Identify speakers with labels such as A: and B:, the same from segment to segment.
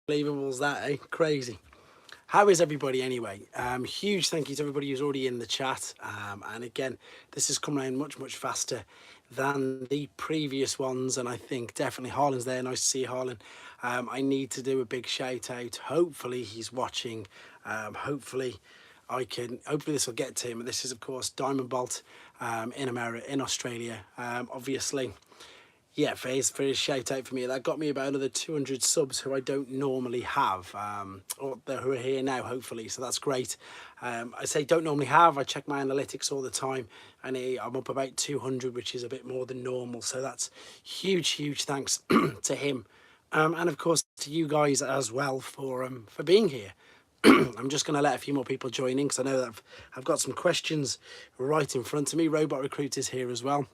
A: Unbelievable is that, eh? Crazy. How is everybody anyway? Huge thank you to everybody who's already in the chat. And again, this has come around much faster than the previous ones. And I think definitely Harlan's there. Nice to see you, Harlan. I need to do a big shout out. Hopefully he's watching. Hopefully this will get to him. This is of course Diamond Bolt in America, in Australia. Obviously, yeah, for his shout out for me, that got me about another 200 subs who I don't normally have, or who are here now, hopefully, so that's great. I say don't normally have, I check my analytics all the time, and I'm up about 200, which is a bit more than normal, so that's huge thanks to him. And of course to you guys as well for being here. I'm just going to let a few more people join in because I know that I've got some questions right in front of me. Robot Recruiter's here as well.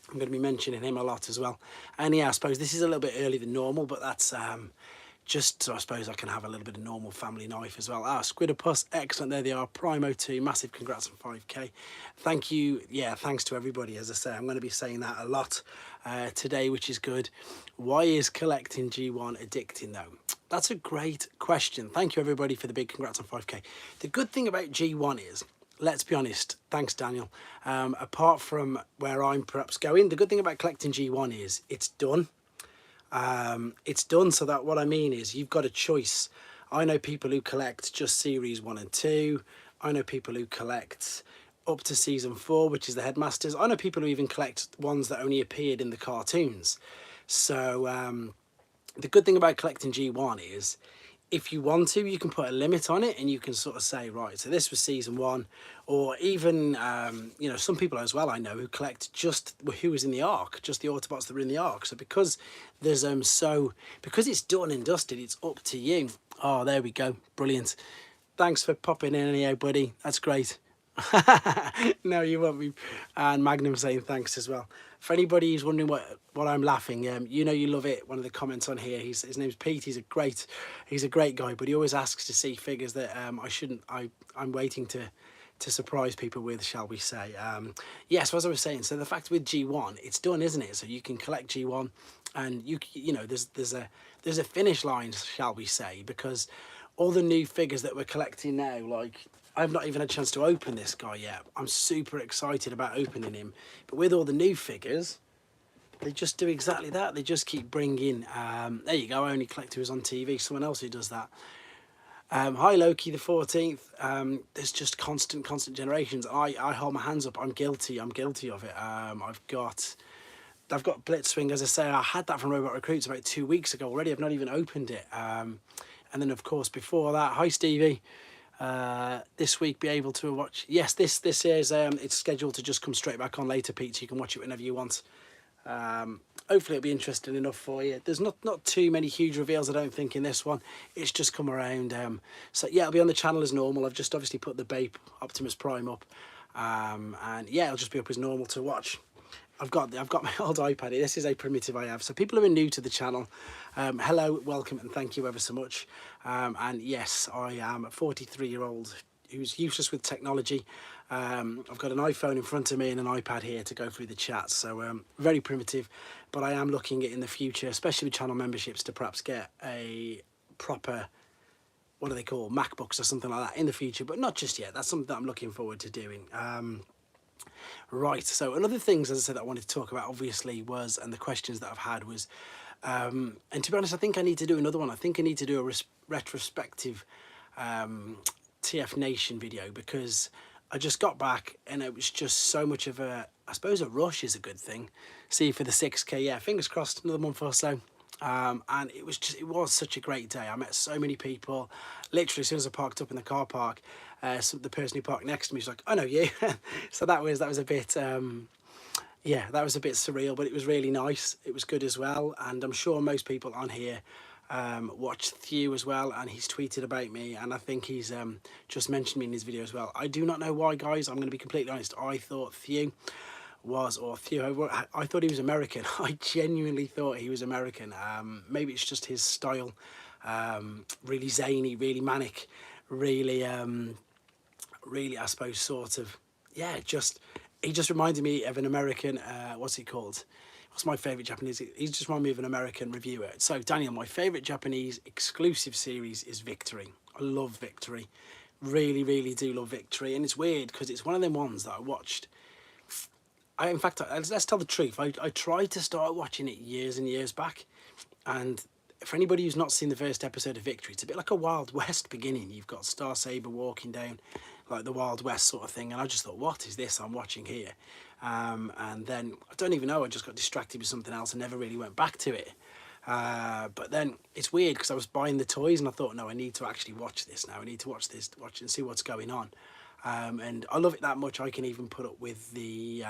A: I'm going to be mentioning him a lot as well. And yeah, I suppose this is a little bit earlier than normal, but that's just so I suppose I can have a little bit of normal family life as well. Squidopus, excellent, there they are. Primo2, massive congrats on 5k. Thank you. Yeah, thanks to everybody. As I say, I'm going to be saying that a lot today, which is good. Why is collecting G1 addicting though? That's a great question. Thank you everybody for the big congrats on 5k. The good thing about G1 is, let's be honest, thanks Daniel, apart from where I'm perhaps going, the good thing about collecting G1 is it's done. It's done, so that what I mean is you've got a choice. I know people who collect just series 1 and 2. I know people who collect up to season 4, which is the Headmasters. I know people who even collect ones that only appeared in the cartoons. So the good thing about collecting G1 is if you want to, you can put a limit on it and you can sort of say, right, so this was season 1, or even, you know, some people as well I know who collect just who was in the arc, just the Autobots that were in the arc. So because there's because it's done and dusted, it's up to you. Oh, there we go. Brilliant. Thanks for popping in anyhow, buddy. That's great. No, you won't be. And Magnum saying thanks as well. For anybody who's wondering what I'm laughing, you know you love it. One of the comments on here, his name's Pete. He's a great guy, but he always asks to see figures that I'm waiting to surprise people with, shall we say. Yeah, so as I was saying, so the fact with G1, it's done, isn't it? So you can collect G1, and you know there's a finish line, shall we say, because all the new figures that we're collecting now, like, I've not even had a chance to open this guy yet. I'm super excited about opening him. But with all the new figures, they just do exactly that. They just keep bringing, there you go, Only Collector is on TV, someone else who does that. Hi Loki the 14th. There's just constant generations. I hold my hands up. I'm guilty of it. I've got Blitzwing, as I say. I had that from Robot Recruits about 2 weeks ago already. I've not even opened it. And then of course before that, hi Stevie. This week be able to watch, yes, this is it's scheduled to just come straight back on later, Pete, so you can watch it whenever you want. Hopefully it'll be interesting enough for you. There's not too many huge reveals, I don't think, in this one. It's just come around, so yeah, it'll be on the channel as normal. I've just obviously put the Bape Optimus Prime up, and yeah, it'll just be up as normal to watch. I've got my old iPad here. This is a primitive I have. So people who are new to the channel, hello, welcome, and thank you ever so much. And yes, I am a 43-year-old who's useless with technology. I've got an iPhone in front of me and an iPad here to go through the chat. So very primitive, but I am looking at in the future, especially with channel memberships, to perhaps get a proper, what do they call, MacBooks or something like that in the future, but not just yet. That's something that I'm looking forward to doing. Right, so another things, as I said, that I wanted to talk about obviously was, and the questions that I've had was, and to be honest, I think I need to do another one. I think I need to do a retrospective TF Nation video, because I just got back and it was just so much of a, I suppose a rush is a good thing. See for the 6k, yeah, fingers crossed, another month or so. And it was such a great day. I met so many people. Literally, as soon as I parked up in the car park, the person who parked next to me was like, "I know you." So that was a bit, yeah, that was a bit surreal, but it was really nice. It was good as well, and I'm sure most people on here watched Thew as well, and he's tweeted about me, and I think he's just mentioned me in his video as well. I do not know why, guys. I'm going to be completely honest. I thought Thew was, or Theo, I thought he was American. I genuinely thought he was American. Maybe it's just his style, really zany, really manic, really, I suppose, sort of, yeah, just he just reminded me of an American, what's he called? What's my favourite Japanese? He just reminded me of an American reviewer. So, Daniel, my favourite Japanese exclusive series is Victory. I love Victory. Really, really do love Victory. And it's weird because it's one of them ones that I watched. In fact, let's tell the truth. I tried to start watching it years and years back. And for anybody who's not seen the first episode of Victory, it's a bit like a Wild West beginning. You've got Star Saber walking down like the Wild West sort of thing. And I just thought, what is this I'm watching here? And then, I don't even know, I just got distracted with something else and never really went back to it. But then it's weird because I was buying the toys and I thought, no, I need to actually watch this now. I need to watch this, watch and see what's going on. And I love it that much. I can even put up with the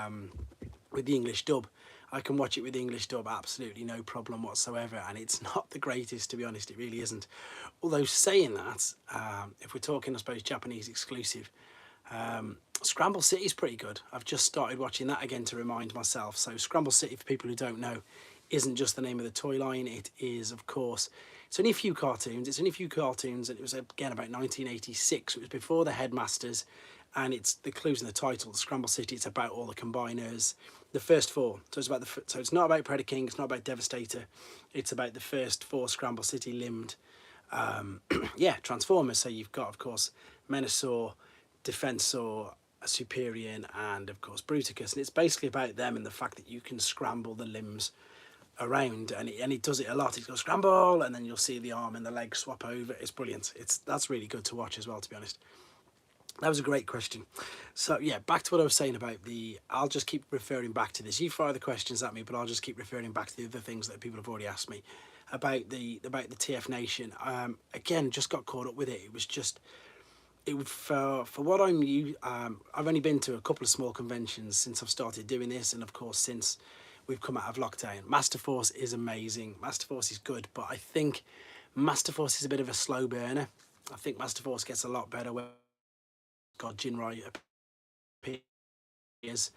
A: English dub. I can watch it with the English dub, absolutely no problem whatsoever. And it's not the greatest, to be honest, it really isn't. Although saying that, if we're talking, I suppose, Japanese exclusive, Scramble City is pretty good. I've just started watching that again to remind myself. So Scramble City, for people who don't know, isn't just the name of the toy line. It is, of course, it's only a few cartoons. It's only a few cartoons, and it was, again, about 1986. It was before the Headmasters, and it's the clues in the title. The Scramble City, it's about all the combiners, the first four. So it's about so it's not about Predator King, it's not about Devastator. It's about the first four Scramble City limbed, yeah, Transformers. So you've got, of course, Menasor, Defensor, Superior, and of course Bruticus. And it's basically about them and the fact that you can scramble the limbs around, and it does it a lot. It goes scramble, and then you'll see the arm and the leg swap over. It's brilliant. That's really good to watch as well, to be honest. That was a great question. So yeah, back to what I was saying about I'll just keep referring back to this. You fire the questions at me, but I'll just keep referring back to the other things that people have already asked me about the TF Nation. Again, just got caught up with it. It was just, for what I've only been to a couple of small conventions since I've started doing this, and of course since we've come out of lockdown. Masterforce is amazing. Masterforce is good, but I think Masterforce is a bit of a slow burner. I think Masterforce gets a lot better when God Jinrai appears.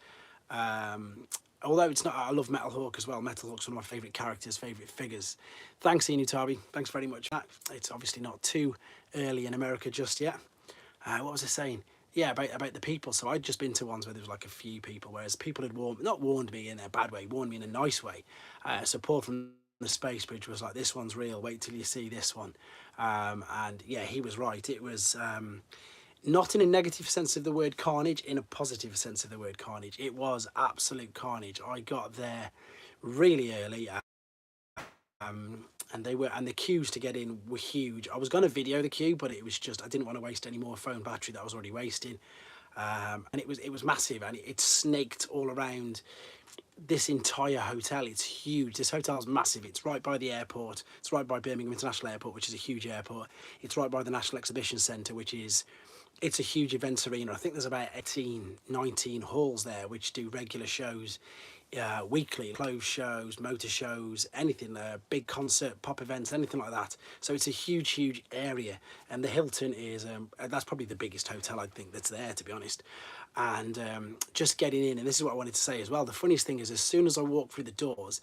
A: Although it's not, I love Metal Hawk as well. Metal Hawk's one of my favourite characters, favourite figures. Thanks, Inutabi. Thanks very much. It's obviously not too early in America just yet. What was I saying? Yeah, about the people. So I'd just been to ones where there was like a few people, whereas people had not warned me in a bad way, warned me in a nice way. So Paul from the Space Bridge was like, this one's real, wait till you see this one. And yeah, he was right. It was not in a negative sense of the word carnage, in a positive sense of the word carnage. It was absolute carnage. I got there really early. And the queues to get in were huge. I was going to video the queue, but it was just, I didn't want to waste any more phone battery that I was already wasting. And it was massive, and it snaked all around this entire hotel. It's huge. This hotel's massive. It's right by the airport. It's right by Birmingham International Airport, which is a huge airport. It's right by the National Exhibition Centre, it's a huge events arena. I think there's about 18, 19 halls there which do regular shows, weekly, clothes shows, motor shows, anything, big concert, pop events, anything like that. So it's a huge, huge area. And the Hilton is, that's probably the biggest hotel I think that's there, to be honest. And just getting in, and this is what I wanted to say as well, the funniest thing is, as soon as I walked through the doors,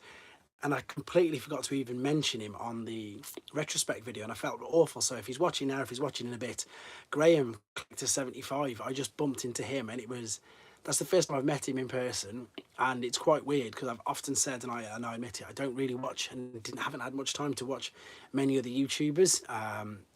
A: and I completely forgot to even mention him on the retrospect video, and I felt awful. So if he's watching now, if he's watching in a bit, Graham Collector 75, I just bumped into him, and that's the first time I've met him in person, and it's quite weird because I've often said, and I admit it, I don't really watch and haven't had much time to watch many of the YouTubers,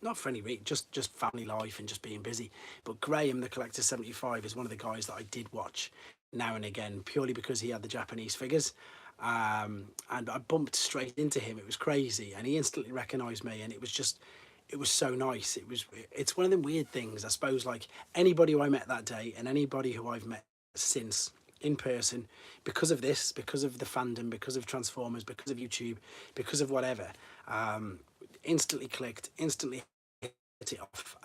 A: not for any reason, just family life and just being busy. But Graham, the Collector 75, is one of the guys that I did watch now and again, purely because he had the Japanese figures. And I bumped straight into him. It was crazy, and he instantly recognized me, and it was so nice. It's one of them weird things, I suppose, like anybody who I met that day and anybody who I've met since in person, because of this, because of the fandom, because of Transformers, because of YouTube, because of whatever, instantly clicked, instantly hit it off,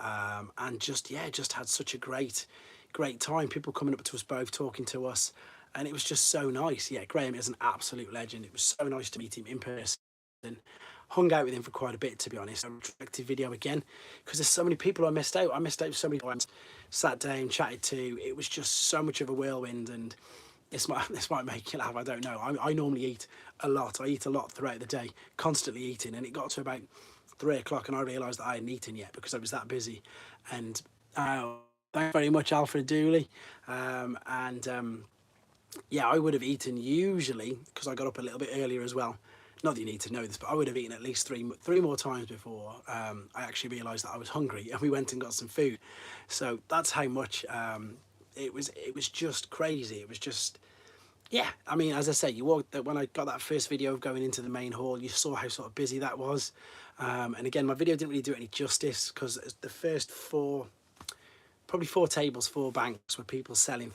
A: and just had such a great time. People coming up to us both, talking to us, and it was just so nice. Yeah, Graham is an absolute legend. It was so nice to meet him in person. Hung out with him for quite a bit, to be honest. A retrospective video again, because there's so many people I missed out. I missed out so many times. Sat down, chatted to. It was just so much of a whirlwind, and this might make you laugh. I don't know. I normally eat a lot. I eat a lot throughout the day, constantly eating, and it got to about 3 o'clock, and I realised that I hadn't eaten yet because I was that busy. And thanks very much, Alfred Dooley, and yeah, I would have eaten usually, because I got up a little bit earlier as well. Not that you need to know this, but I would have eaten at least three more times before I actually realised that I was hungry, and we went and got some food. So that's how much it was. It was just crazy. It was just, yeah. I mean, as I say, you walked when I got that first video of going into the main hall, you saw how sort of busy that was. And again, my video didn't really do it any justice, because the first probably four tables, four banks were people selling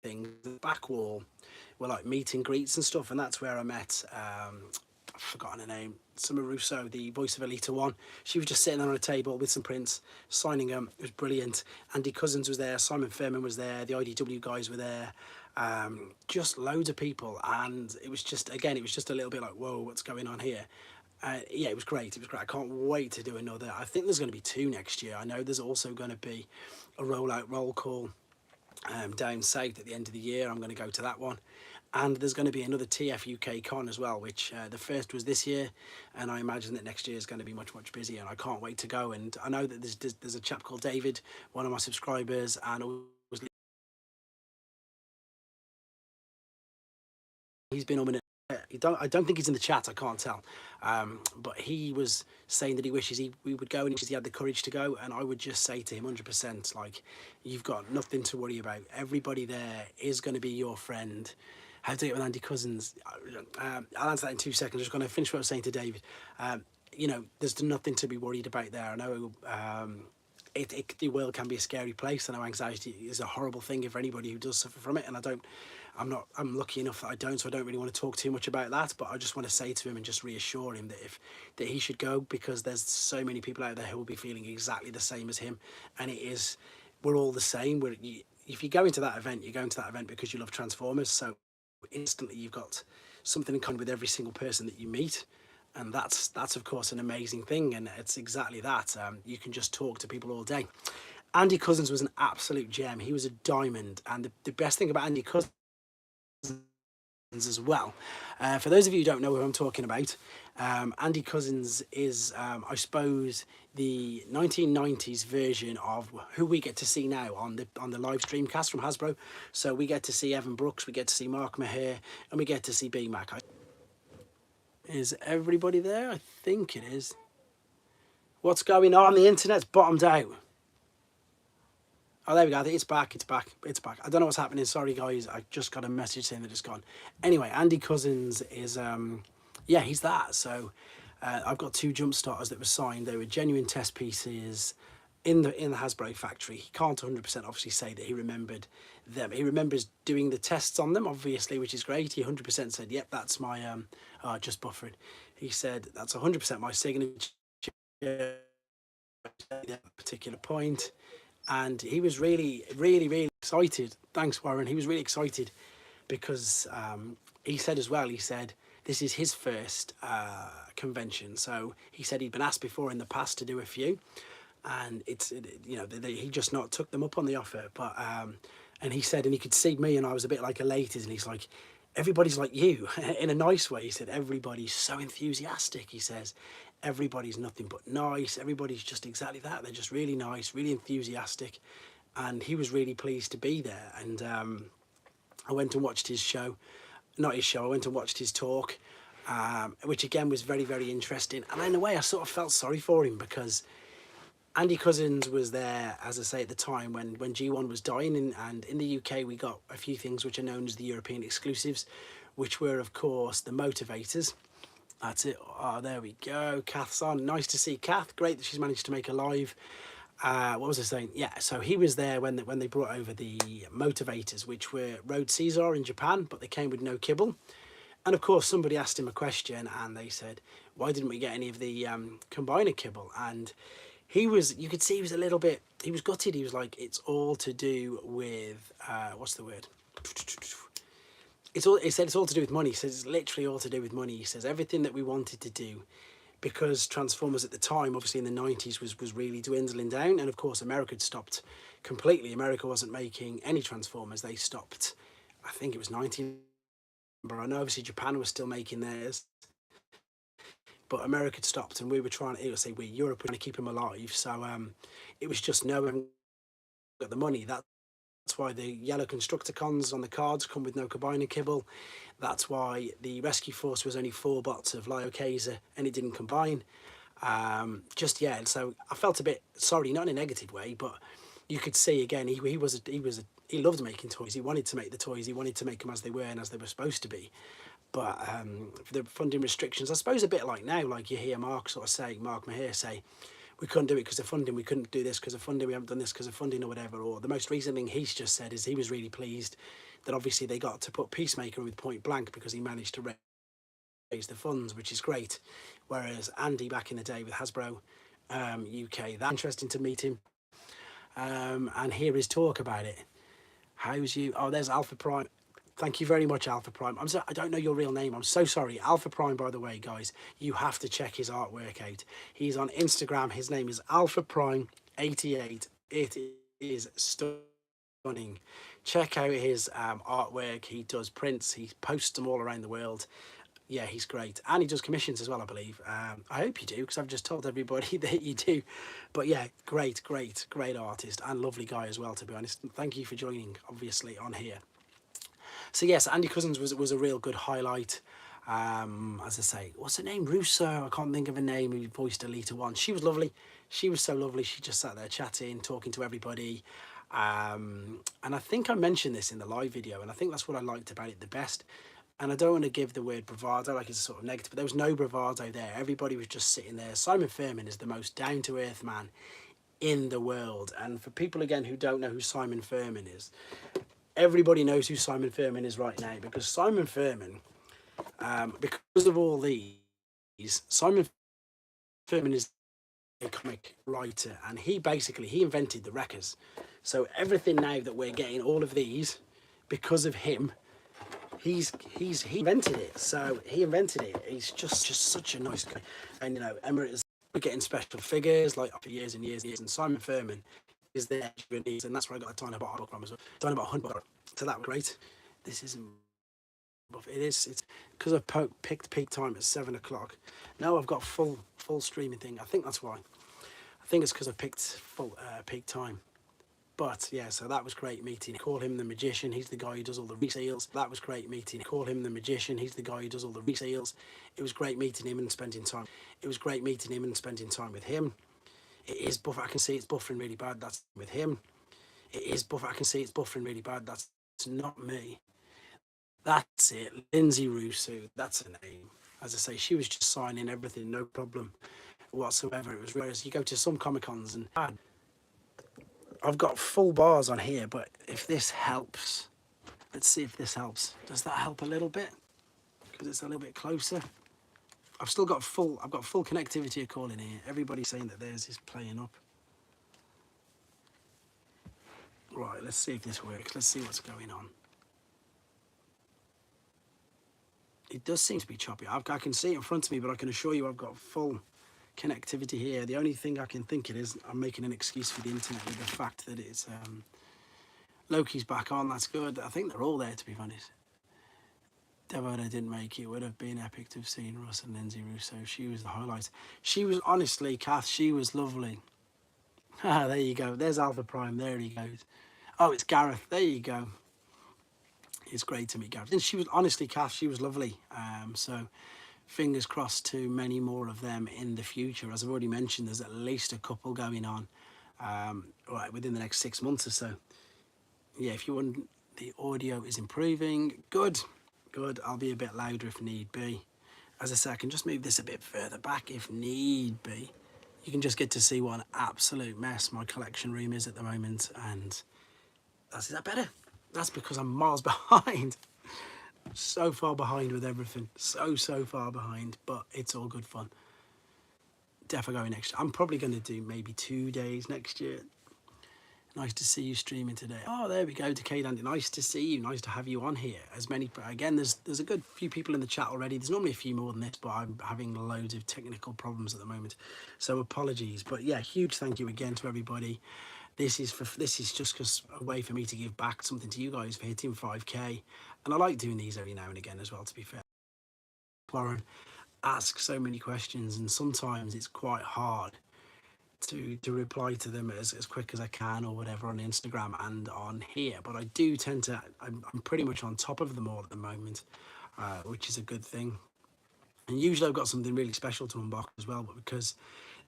A: things. The back wall were like meet and greets and stuff, and that's where I met I've forgotten her name, Summer Russo, the voice of Elita One. She was just sitting on a table with some prints, signing them. It was brilliant. Andy Cousins was there, Simon Fairman was there, the IDW guys were there, just loads of people, and it was just, again, it was just a little bit like, whoa, what's going on here? Yeah, it was great. It was great. I can't wait to do another. I think there's going to be two next year. I know there's also going to be a rollout roll call down south at the end of the year. I'm going to go to that one, and there's going to be another TF UK Con as well, which the first was this year, and I imagine that next year is going to be much busier, and I can't wait to go. And I know that there's a chap called David, one of my subscribers, and he's been on it. I don't think he's in the chat. I can't tell, but he was saying that he wishes we would go, and he had the courage to go. And I would just say to him, 100%, like, you've got nothing to worry about. Everybody there is going to be your friend. How to get with Andy Cousins? I'll answer that in 2 seconds. I'm just going to finish what I was saying to David. You know, there's nothing to be worried about there. I know. The world can be a scary place. I know anxiety is a horrible thing for anybody who does suffer from it, and I'm lucky enough that I don't, so I don't really want to talk too much about that, but I just want to say to him and just reassure him that he should go, because there's so many people out there who will be feeling exactly the same as him, and we're all the same. If you go into that event, you go into that event because you love Transformers, so instantly you've got something in common with every single person that you meet. And that's of course an amazing thing, and it's exactly that. You can just talk to people all day. Andy Cousins was an absolute gem. He was a diamond, and the best thing about Andy Cousins as well, for those of you who don't know who I'm talking about, Andy Cousins is, I suppose, the 1990s version of who we get to see now on the live stream cast from Hasbro. So we get to see Evan Brooks, we get to see Mark Maher, and we get to see BMAC. Is everybody there? I think it is. What's going on? The internet's bottomed out. Oh, there we go. It's back. It's back. It's back. I don't know what's happening. Sorry, guys. I just got a message saying that it's gone. Anyway, Andy Cousins is, yeah, he's that. So I've got two jump starters that were signed. They were genuine test pieces in the Hasbro factory. He can't 100% obviously say that he remembered them. He remembers doing the tests on them, obviously, which is great. He 100% said, yep, that's my, just buffering. He said, that's 100% my signature at that particular point. And he was really excited. Thanks, Warren. He was really excited because he said as well, he said, this is his first convention. So he said he'd been asked before in the past to do a few, and he just not took them up on the offer. But and he said, and he could see me, and I was a bit like elated, and he's like, everybody's like you in a nice way. He said, everybody's so enthusiastic. He says, everybody's nothing but nice. Everybody's just exactly that. They're just really nice, really enthusiastic. And he was really pleased to be there. And I went and watched his show, not his show, I went and watched his talk, which again was very interesting. And in a way, I sort of felt sorry for him, because Andy Cousins was there, as I say, at the time when G1 was dying, and in the UK we got a few things which are known as the European exclusives, which were, of course, the motivators. That's it. Oh, there we go. Kath's on. Nice to see Kath. Great that she's managed to make a live. What was I saying? Yeah, so he was there when they brought over the motivators, which were Road Caesar in Japan, but they came with no kibble. And of course, somebody asked him a question, and they said, why didn't we get any of the combiner kibble? And you could see he was a little bit, he was gutted. He was like, it's all to do with, what's the word? He said it's all to do with money. He says it's literally all to do with money. He says everything that we wanted to do, because Transformers at the time, obviously in the 90s, was really dwindling down. And of course, America had stopped completely. America wasn't making any Transformers. They stopped, I think it was 19, but I know obviously Japan was still making theirs. But America had stopped, and we were trying to, Europe were trying to keep them alive. So it was just, no, we haven't got the money. That's why the yellow Constructicons on the cards come with no combiner kibble. That's why the Rescue Force was only 4 bots of Lyokazer and it didn't combine. Just yeah, so I felt a bit sorry, not in a negative way, but you could see again he loved making toys. He wanted to make the toys. He wanted to make them as they were and as they were supposed to be. But for the funding restrictions, I suppose a bit like now, like you hear Mark Mahir say, we couldn't do it because of funding, we couldn't do this because of funding, we haven't done this because of funding or whatever. Or the most recent thing he's just said is he was really pleased that obviously they got to put Peacemaker with Point Blank because he managed to raise the funds, which is great. Whereas Andy back in the day with Hasbro UK, that's interesting to meet him and hear his talk about it. How's you? Oh, there's Alpha Prime. Thank you very much, Alpha Prime. I don't know your real name. I'm so sorry. Alpha Prime, by the way, guys, you have to check his artwork out. He's on Instagram. His name is Alpha Prime 88. It is stunning. Check out his artwork. He does prints. He posts them all around the world. Yeah, he's great. And he does commissions as well, I believe. I hope you do, because I've just told everybody that you do. But yeah, great artist and lovely guy as well, to be honest. Thank you for joining, obviously, on here. So yes, Andy Cousins was a real good highlight. As I say, what's her name? Russo. I can't think of a name who voiced Elita 1. She was lovely. She was so lovely. She just sat there chatting, talking to everybody. And I think I mentioned this in the live video, and I think that's what I liked about it the best. And I don't want to give the word bravado like it's a sort of negative, but there was no bravado there. Everybody was just sitting there. Simon Furman is the most down-to-earth man in the world. And for people, again, who don't know who Simon Furman is, everybody knows who Simon Furman is right now, because Simon Furman, because of all these, Simon Furman is a comic writer, and he invented the Wreckers. So everything now that we're getting, all of these, because of him, he invented it. So he invented it. He's just such a nice guy. And you know, Emirates are getting special figures like for years and years and years, and Simon Furman is there, and that's where I got a Dinobot book from as well. Dinobot Hunt book. So that was great. This isn't. It's because I've picked peak time at 7 o'clock. Now I've got full streaming thing. I think that's why. I think it's because I picked full peak time. But yeah, so that was great meeting. Call him the magician. He's the guy who does all the resales. That was great meeting. Call him the magician. He's the guy who does all the resales. It was great meeting him and spending time. It was great meeting him and spending time with him. It is buff. I can see it's buffering really bad. That's with him. It is buff. I can see it's buffering really bad. That's not me. That's it. Lindsay Russo. That's her name. As I say, she was just signing everything, no problem whatsoever. It was, whereas you go to some Comic Cons and I've got full bars on here, but if this helps, let's see if this helps. Does that help a little bit? Because it's a little bit closer. I've got full connectivity of calling here. Everybody's saying that theirs is playing up. Right, let's see if this works. Let's see what's going on. It does seem to be choppy. I can see it in front of me, but I can assure you I've got full connectivity here. The only thing I can think it is I'm making an excuse for the internet with the fact that it's Loki's back on. That's good. I think they're all there, to be honest. Devoda didn't make it. Would have been epic to have seen Russ and Lindsay Russo. She was the highlight. She was, honestly, Kath, she was lovely. Ah, there you go. There's Alpha Prime. There he goes. Oh, it's Gareth. There you go. It's great to meet Gareth. And she was, honestly, Kath, she was lovely. So fingers crossed to many more of them in the future. As I've already mentioned, there's at least a couple going on right within the next 6 months or so. Yeah, if you want, the audio is improving. Good. I'll be a bit louder if need be. As I say, I can just move this a bit further back if need be. You can just get to see what an absolute mess my collection room is at the moment. And is that better? That's because I'm miles behind. So far behind with everything. So far behind. But it's all good fun. Defo going next year. I'm probably going to do maybe 2 days next year. Nice to see you streaming today. Oh, there we go, Decade Andy. Nice to see you. Nice to have you on here. As many, again, there's a good few people in the chat already. There's normally a few more than this, but I'm having loads of technical problems at the moment. So apologies. But yeah, huge thank you again to everybody. This is just a way for me to give back something to you guys for hitting 5k. And I like doing these every now and again as well, to be fair. Lauren asks so many questions, and sometimes it's quite hard to reply to them as quick as I can or whatever on Instagram and on here. But I do tend to, I'm pretty much on top of them all at the moment, which is a good thing. And usually I've got something really special to unbox as well, but because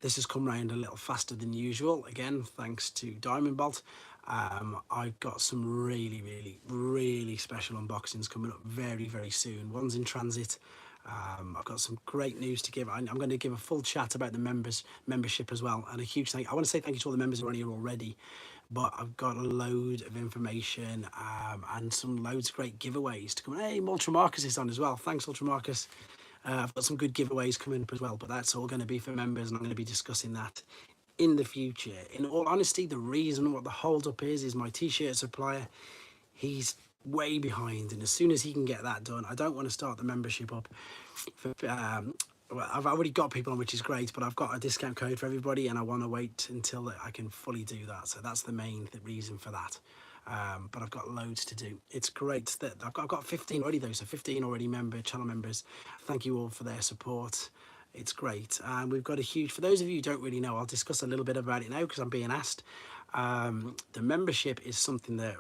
A: this has come round a little faster than usual, again, thanks to Diamond Bolt, I've got some really special unboxings coming up very, very soon. One's in transit. I've got some great news to give. I'm going to give a full chat about the membership as well, and a huge thank. I want to say thank you to all the members who are on here already, but I've got a load of information and some loads of great giveaways to come. Hey, Ultra Marcus is on as well. Thanks, Ultra Marcus. I've got some good giveaways coming up as well, but that's all going to be for members, and I'm going to be discussing that in the future. In all honesty, the reason what the hold up is my t-shirt supplier. He's way behind, and as soon as he can get that done, I don't want to start the membership up for, well, I've already got people on, which is great, but I've got a discount code for everybody, and I want to wait until I can fully do that. So that's the main reason for that. But I've got loads to do. It's great that I've got 15 already though, so 15 already channel members. Thank you all for their support. It's great. And we've got a huge, for those of you who don't really know, I'll discuss a little bit about it now because I'm being asked. The membership is something that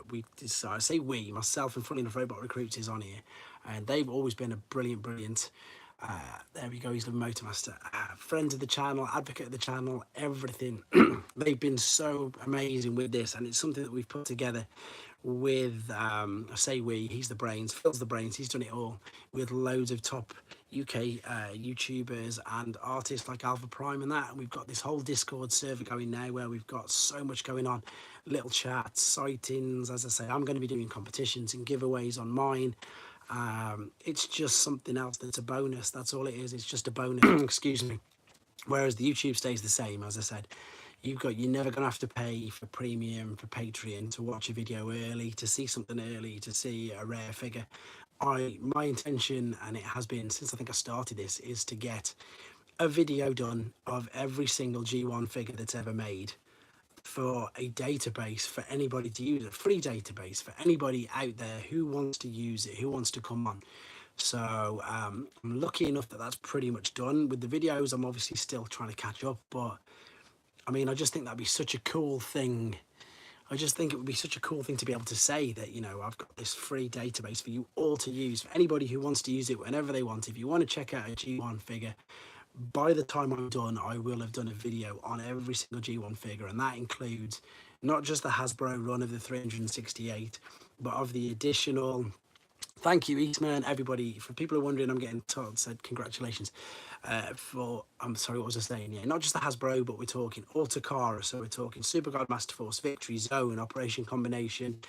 A: I say we, myself and funny enough, Robot Recruits is on here, and they've always been a brilliant there we go, he's the Motormaster, friend of the channel, advocate of the channel, everything. They've been so amazing with this, and it's something that we've put together with I say we, he's the brains, Phil's the brains, he's done it all with loads of top UK YouTubers and artists like Alpha Prime and that. And we've got this whole Discord server going now where we've got so much going on, little chats, sightings. As I say, I'm going to be doing competitions and giveaways on mine. It's just something else that's a bonus. That's all it is. It's just a bonus. Excuse me. Whereas the YouTube stays the same. As I said, you're never going to have to pay for premium, for Patreon, to watch a video early, to see something early, to see a rare figure. My intention, and it has been since I think I started this, is to get a video done of every single G1 figure that's ever made, for a database for anybody to use, a free database for anybody out there who wants to use it, who wants to come on. So I'm lucky enough that that's pretty much done. With the videos, I'm obviously still trying to catch up, but I mean, I just think that'd be such a cool thing. I just think it would be such a cool thing to be able to say that, you know, I've got this free database for you all to use, for anybody who wants to use it whenever they want. If you want to check out a G1 figure, by the time I'm done, I will have done a video on every single G1 figure, and that includes not just the Hasbro run of the 368, but of the additional. Thank you, Eastman, everybody. For people who are wondering, I'm getting told, said congratulations. I'm sorry, what was I saying? Yeah, not just the Hasbro, but we're talking Altakara, so we're talking Super God Master Force, Victory Zone, Operation Combination,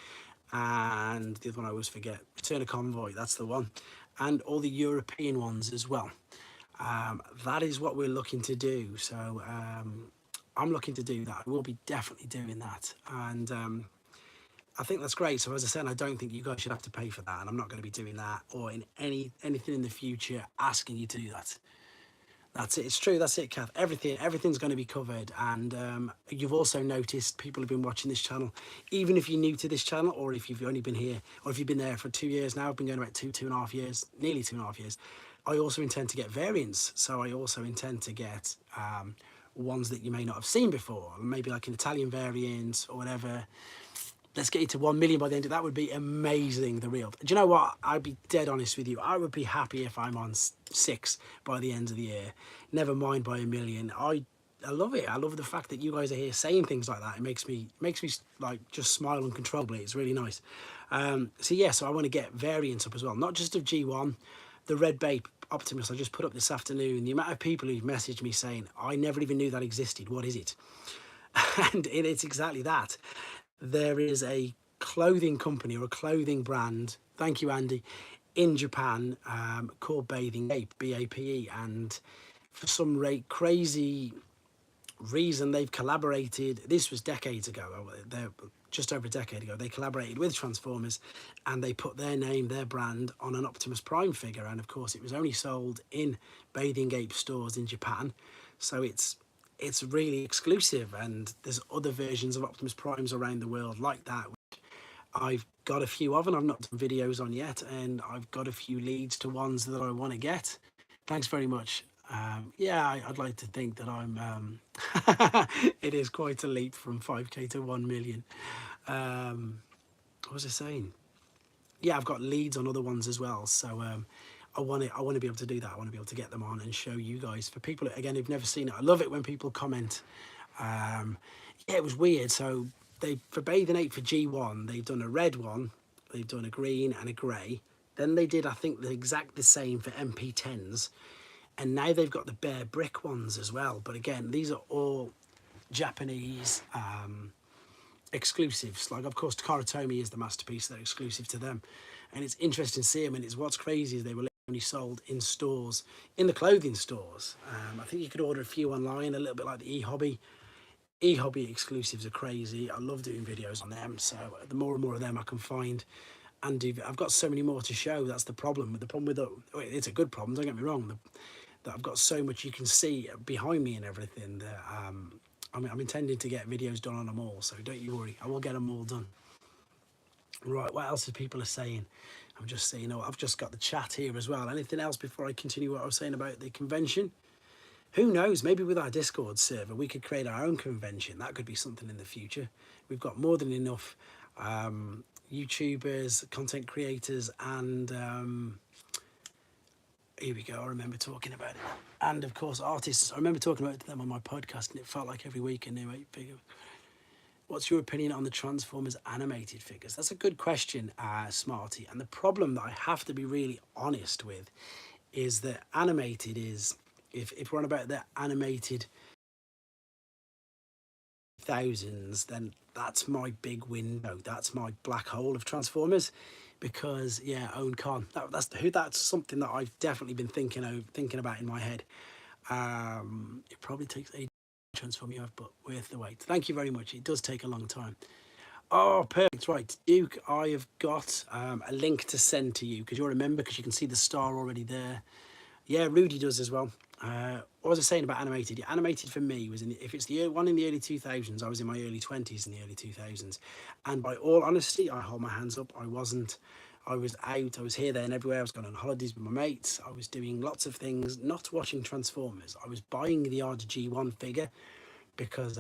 A: and the other one I always forget, Return of Convoy, that's the one, and all the European ones as well. That is what we're looking to do. So I'm looking to do that. I will be definitely doing that, and I think that's great. So as I said, I don't think you guys should have to pay for that, and I'm not going to be doing that, or in anything in the future asking you to do that. That's it. It's true. That's it, Kath. Everything's going to be covered. And you've also noticed people have been watching this channel, even if you're new to this channel, or if you've only been here, or if you've been there for 2 years now. I've been going about 2.5 years, nearly 2.5 years. I also intend to get variants. So I also intend to get ones that you may not have seen before, maybe like an Italian variant or whatever. Let's get it to 1 million by the end of that. Would be amazing. The real. Do you know what? I'd be dead honest with you. I would be happy if I'm on 6 by the end of the year. Never mind by 1 million. I love it. I love the fact that you guys are here saying things like that. It makes me like just smile uncontrollably. It's really nice. So yeah, so I want to get variants up as well, not just of G1. The Red Bape Optimus I just put up this afternoon. The amount of people who've messaged me saying, I never even knew that existed. What is it? And it's exactly that. There is a clothing company or a clothing brand, thank you Andy, in Japan called Bathing Ape, B-A-P-E, and for some crazy reason they've collaborated. This was decades ago, just over a decade ago. They collaborated with Transformers and they put their name, their brand on an Optimus Prime figure, and of course it was only sold in Bathing Ape stores in Japan, so it's really exclusive, and there's other versions of Optimus Primes around the world like that, which I've got a few of and I've not done videos on yet, and I've got a few leads to ones that I want to get. Thanks very much. Yeah, I'd like to think that I'm it is quite a leap from 5k to 1 million. What was I saying? Yeah, I've got leads on other ones as well, so I want to be able to do that. I want to be able to get them on and show you guys. For people again who've never seen it, I love it when people comment. Yeah, it was weird. So they, for Bathing Ape for G1, they've done a red one, they've done a green and a grey. Then they did, I think, the same for MP10s, and now they've got the bare brick ones as well. But again, these are all Japanese exclusives. Like, of course, Karatomi is the masterpiece, they're exclusive to them, and it's interesting to see them. And it's what's crazy is they were only sold in stores, in the clothing stores. I think you could order a few online, a little bit like the e-hobby exclusives are crazy. I love doing videos on them, so the more and more of them I can find and do. I've got so many more to show. That's the problem. The problem with it's a good problem, don't get me wrong, that I've got so much you can see behind me and everything that I'm intending to get videos done on them all, so don't you worry, I will get them all done. Right, what else are people saying? I'm just saying, oh, I've just got the chat here as well. Anything else before I continue what I was saying about the convention? Who knows, maybe with our Discord server we could create our own convention. That could be something in the future. We've got more than enough YouTubers, content creators, and here we go, I remember talking about it. And of course artists, I remember talking about them on my podcast, and it felt like every week a new 8-figure. What's your opinion on the Transformers animated figures? That's a good question, Smarty. And the problem that I have to be really honest with is that animated is, if we're on about the animated thousands, then that's my big window. That's my black hole of Transformers, because yeah, own con. That's something that I've definitely been thinking about in my head. It probably takes a transform you have, but worth the wait. Thank you very much. It does take a long time. Oh, perfect. Right, Duke, I have got a link to send to you, because you'll remember, because you can see the star already there. Yeah, Rudy does as well. What was I saying about animated? Yeah, animated for me was, if it's the one in the early 2000s, I was in my early 20s in the early 2000s. And by all honesty, I hold my hands up. I was out, I was here, there and everywhere. I was going on holidays with my mates. I was doing lots of things, not watching Transformers. I was buying the odd G1 figure, because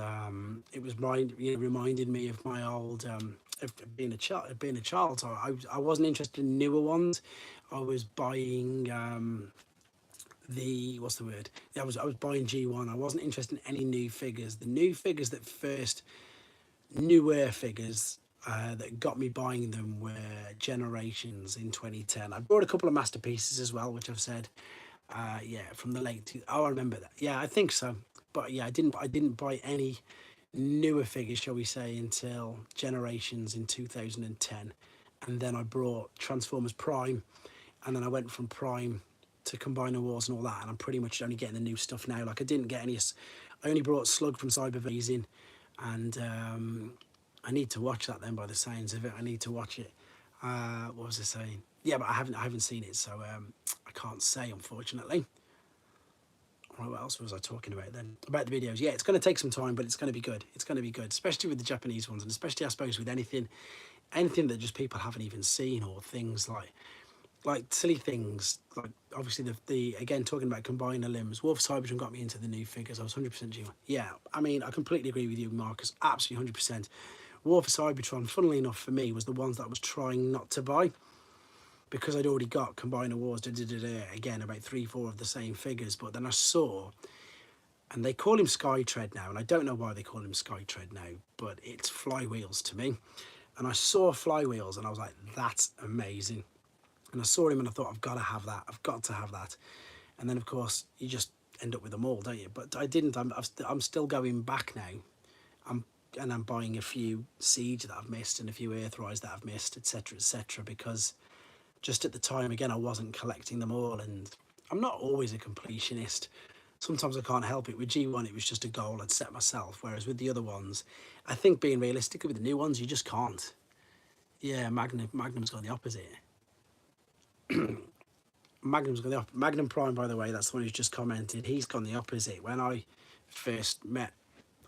A: it was reminded me of my old of being a child. So I wasn't interested in newer ones. I was buying what's the word? I was buying G1. I wasn't interested in any new figures. The new figures that first newer figures that got me buying them were Generations in 2010. I bought a couple of masterpieces as well, which I've said. Yeah, from the I remember that. Yeah, I think so. But yeah, I didn't buy any newer figures, shall we say, until Generations in 2010, and then I brought Transformers Prime, and then I went from Prime to Combiner Wars and all that, and I'm pretty much only getting the new stuff now. Like, I didn't get any. I only brought Slug from Cybervasing, and I need to watch that then. By the sounds of it, I need to watch it. What was I saying? Yeah, but I haven't seen it, so I can't say, unfortunately. Right, what else was I talking about then? About the videos. Yeah, it's going to take some time, but it's going to be good. It's going to be good, especially with the Japanese ones, and especially, I suppose, with anything that just people haven't even seen, or things like silly things, like obviously the again, talking about combiner limbs. Wolf Cybertron got me into the new figures. I was 100% G1. Yeah, I mean, I completely agree with you, Marcus. Absolutely 100%. War for Cybertron, funnily enough for me, was the ones that I was trying not to buy, because I'd already got Combiner Wars, again, about 3-4 of the same figures. But then I saw, and they call him Skytread now, and I don't know why they call him Skytread now, but it's Flywheels to me. And I saw Flywheels, and I was like, that's amazing. And I saw him, and I thought, I've got to have that. I've got to have that. And then, of course, you just end up with them all, don't you? But I didn't. I'm still going back now. I'm buying a few Siege that I've missed, and a few Earthrise that I've missed, etc., etc., because just at the time, again, I wasn't collecting them all, and I'm not always a completionist. Sometimes I can't help it. With G1, it was just a goal I'd set myself, whereas with the other ones, I think, being realistic, with the new ones, you just can't. Yeah, Magnum's got the opposite. Magnum Prime, by the way, that's the one who's just commented. He's gone the opposite. When I first met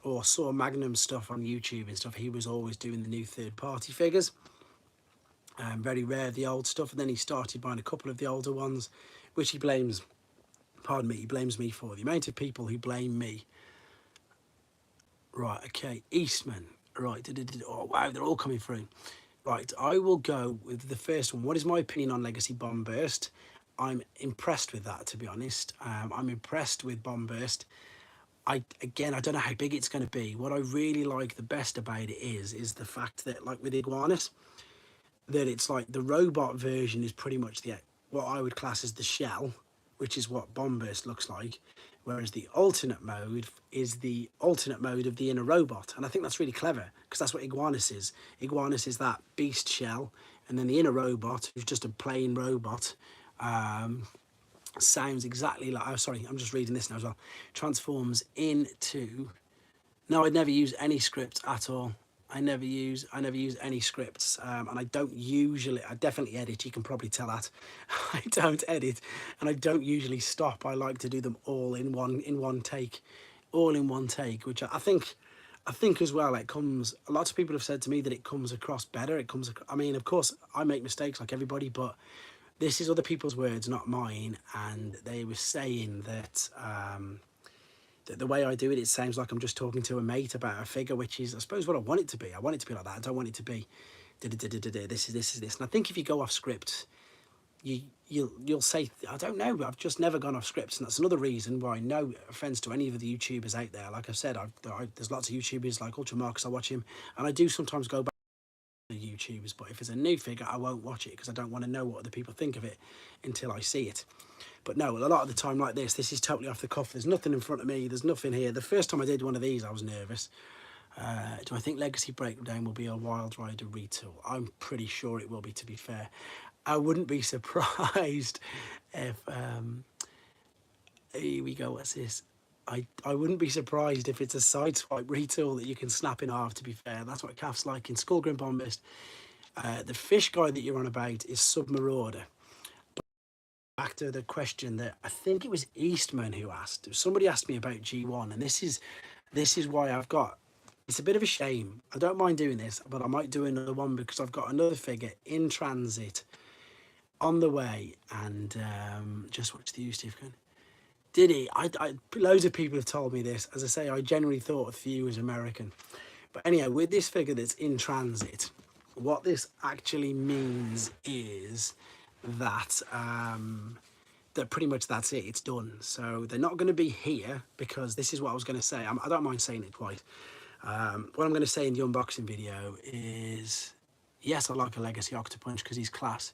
A: or saw Magnum stuff on YouTube and stuff, he was always doing the new third-party figures. Very rare the old stuff, and then he started buying a couple of the older ones, which he blames Pardon me, he blames me for the amount of people who blame me. Right, okay, Eastman. Right, oh wow, they're all coming through. Right, I will go with the first one. What is my opinion on Legacy Bombburst? I'm impressed with that, to be honest. I'm impressed with Bombburst. Again, I don't know how big it's going to be. What I really like the best about it is the fact that, like with Iguanus, that it's like the robot version is pretty much the what I would class as the shell, which is what Bombburst looks like, whereas the alternate mode is the alternate mode of the inner robot. And I think that's really clever, because that's what Iguanus is. Iguanus is that beast shell, and then the inner robot, who's just a plain robot, sounds exactly like, oh sorry, I'm just reading this now as well, transforms into, no, I'd never use any script at all. I never use any scripts, and I don't usually, I definitely edit, you can probably tell that. I don't edit, and I don't usually stop. I like to do them all in one take, which I think as well, it comes, lots of people have said to me that it comes across better. I mean, of course I make mistakes like everybody, but this is other people's words, not mine, and they were saying that the way I do it, it sounds like I'm just talking to a mate about a figure, which is, I suppose, what I want it to be. I want it to be like that. I don't want it to be, this is this. And I think if you go off script, you'll say, I don't know, I've just never gone off scripts. And that's another reason why, no offense to any of the YouTubers out there, like I've said, there's lots of YouTubers like Ultra Marcus, I watch him, and I do sometimes go back to YouTubers, but if it's a new figure, I won't watch it because I don't want to know what other people think of it until I see it. But no, a lot of the time like this is totally off the cuff. There's nothing in front of me. There's nothing here. The first time I did one of these, I was nervous. Do I think Legacy Breakdown will be a Wild Rider retool? I'm pretty sure it will be, to be fair. I wouldn't be surprised if... here we go, what's this? I wouldn't be surprised if it's a sideswipe retool that you can snap in half, to be fair. That's what Calf's like in Skullgrim Bombist. The fish guy that you're on about is Submarauder. Back to the question that I think it was Eastman who asked. Somebody asked me about G1, and this is why I've got, it's a bit of a shame. I don't mind doing this, but I might do another one because I've got another figure in transit on the way. And just watch the you, Steve. Did he? Loads of people have told me this. As I say, I generally thought of Thew as American. But anyhow, with this figure that's in transit, what this actually means is that that pretty much that's it, it's done. So they're not going to be here, because this is what I was going to say. I don't mind saying it twice. What I'm going to say in the unboxing video is, yes, I like a Legacy Octopunch because he's class.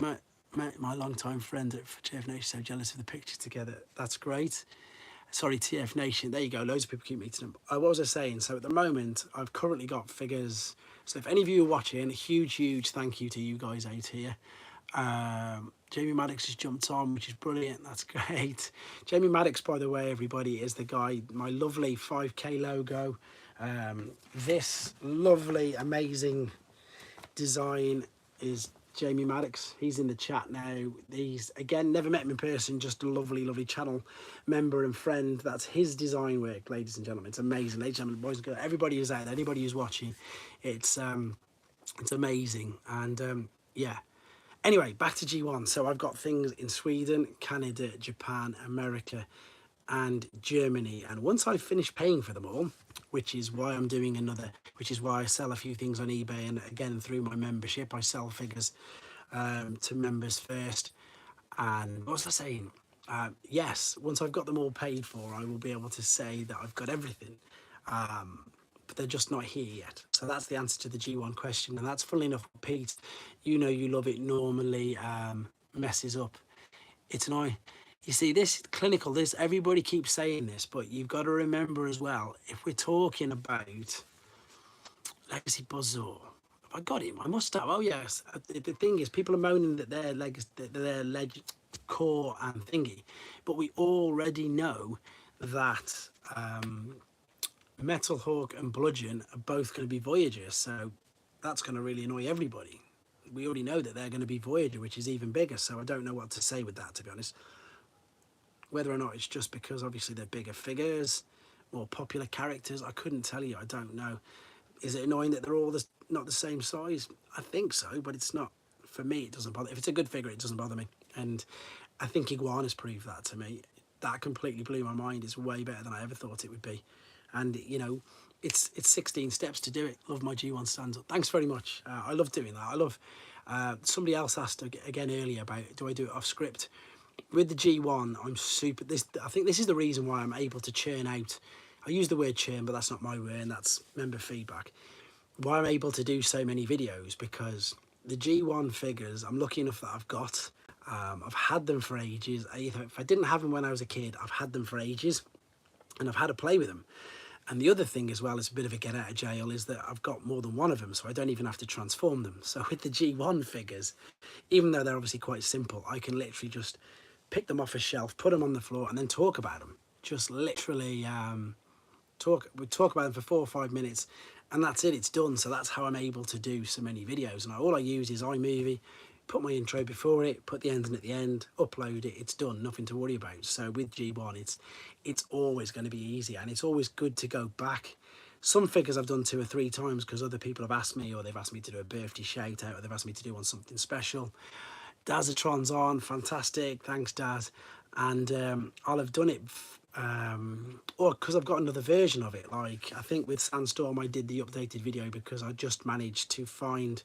A: My long-time friend at TF Nation, so jealous of the picture together. That's great. Sorry, TF Nation. There you go. Loads of people keep meeting them. What was I saying? So at the moment, I've currently got figures. So if any of you are watching, huge thank you to you guys out here. Jamie Maddox has jumped on, which is brilliant. That's great. Jamie Maddox, by the way, everybody, is the guy, my lovely 5K logo. This lovely, amazing design is Jamie Maddox. He's in the chat now. He's, again, never met him in person, just a lovely channel member and friend. That's his design work, ladies and gentlemen. It's amazing. Ladies and gentlemen, boys and girls, everybody who's out there, anybody who's watching, it's amazing. And yeah. Anyway, back to G1. So I've got things in Sweden, Canada, Japan, America, and Germany. And once I've finished paying for them all, which is why I'm doing another, which is why I sell a few things on eBay, and again through my membership, I sell figures to members first. And what was I saying? Yes, once I've got them all paid for, I will be able to say that I've got everything. But they're just not here yet. So that's the answer to the G1 question. And that's, funnily enough, Pete, you know you love it, normally messes up. It's annoying. You see, this clinical, this, everybody keeps saying this, but you've got to remember as well, if we're talking about Legacy Buzzsaw, have I got him? I must have. Oh yes. The thing is, people are moaning that they're Legacy, they're core and thingy, but we already know that Metal Hawk and Bludgeon are both going to be Voyagers, so that's going to really annoy everybody. We already know that they're going to be Voyager, which is even bigger, so I don't know what to say with that, to be honest. Whether or not it's just because obviously they're bigger figures, more popular characters, I couldn't tell you, I don't know. Is it annoying that they're all not the same size? I think so, but it's not, for me, it doesn't bother. If it's a good figure, it doesn't bother me. And I think iguanas proved that to me. That completely blew my mind. It's way better than I ever thought it would be. And you know, it's 16 steps to do it. Love my G1 stand up. Thanks very much. I love doing that. I love. Somebody else asked again earlier about, do I do it off script? With the G1, I'm super. I think this is the reason why I'm able to churn out. I use the word churn, but that's not my word. That's member feedback. Why I'm able to do so many videos, because the G1 figures, I'm lucky enough that I've got. I've had them for ages. If I didn't have them when I was a kid, I've had them for ages, and I've had to play with them. And the other thing as well, is a bit of a get out of jail, is that I've got more than one of them, so I don't even have to transform them. So with the G1 figures, even though they're obviously quite simple, I can literally just pick them off a shelf, put them on the floor, and then talk about them. Just literally we talk about them for 4 or 5 minutes, and that's it, it's done. So that's how I'm able to do so many videos. And all I use is iMovie, put my intro before it, put the ending at the end, upload it, it's done, nothing to worry about. So with G1, it's always going to be easy, and it's always good to go back. Some figures I've done 2 or 3 times because other people have asked me, or they've asked me to do a birthday shout out, or they've asked me to do on something special. Dazatron's on, fantastic, thanks Daz. And I'll have done it, or because I've got another version of it. Like, I think with Sandstorm I did the updated video because I just managed to find,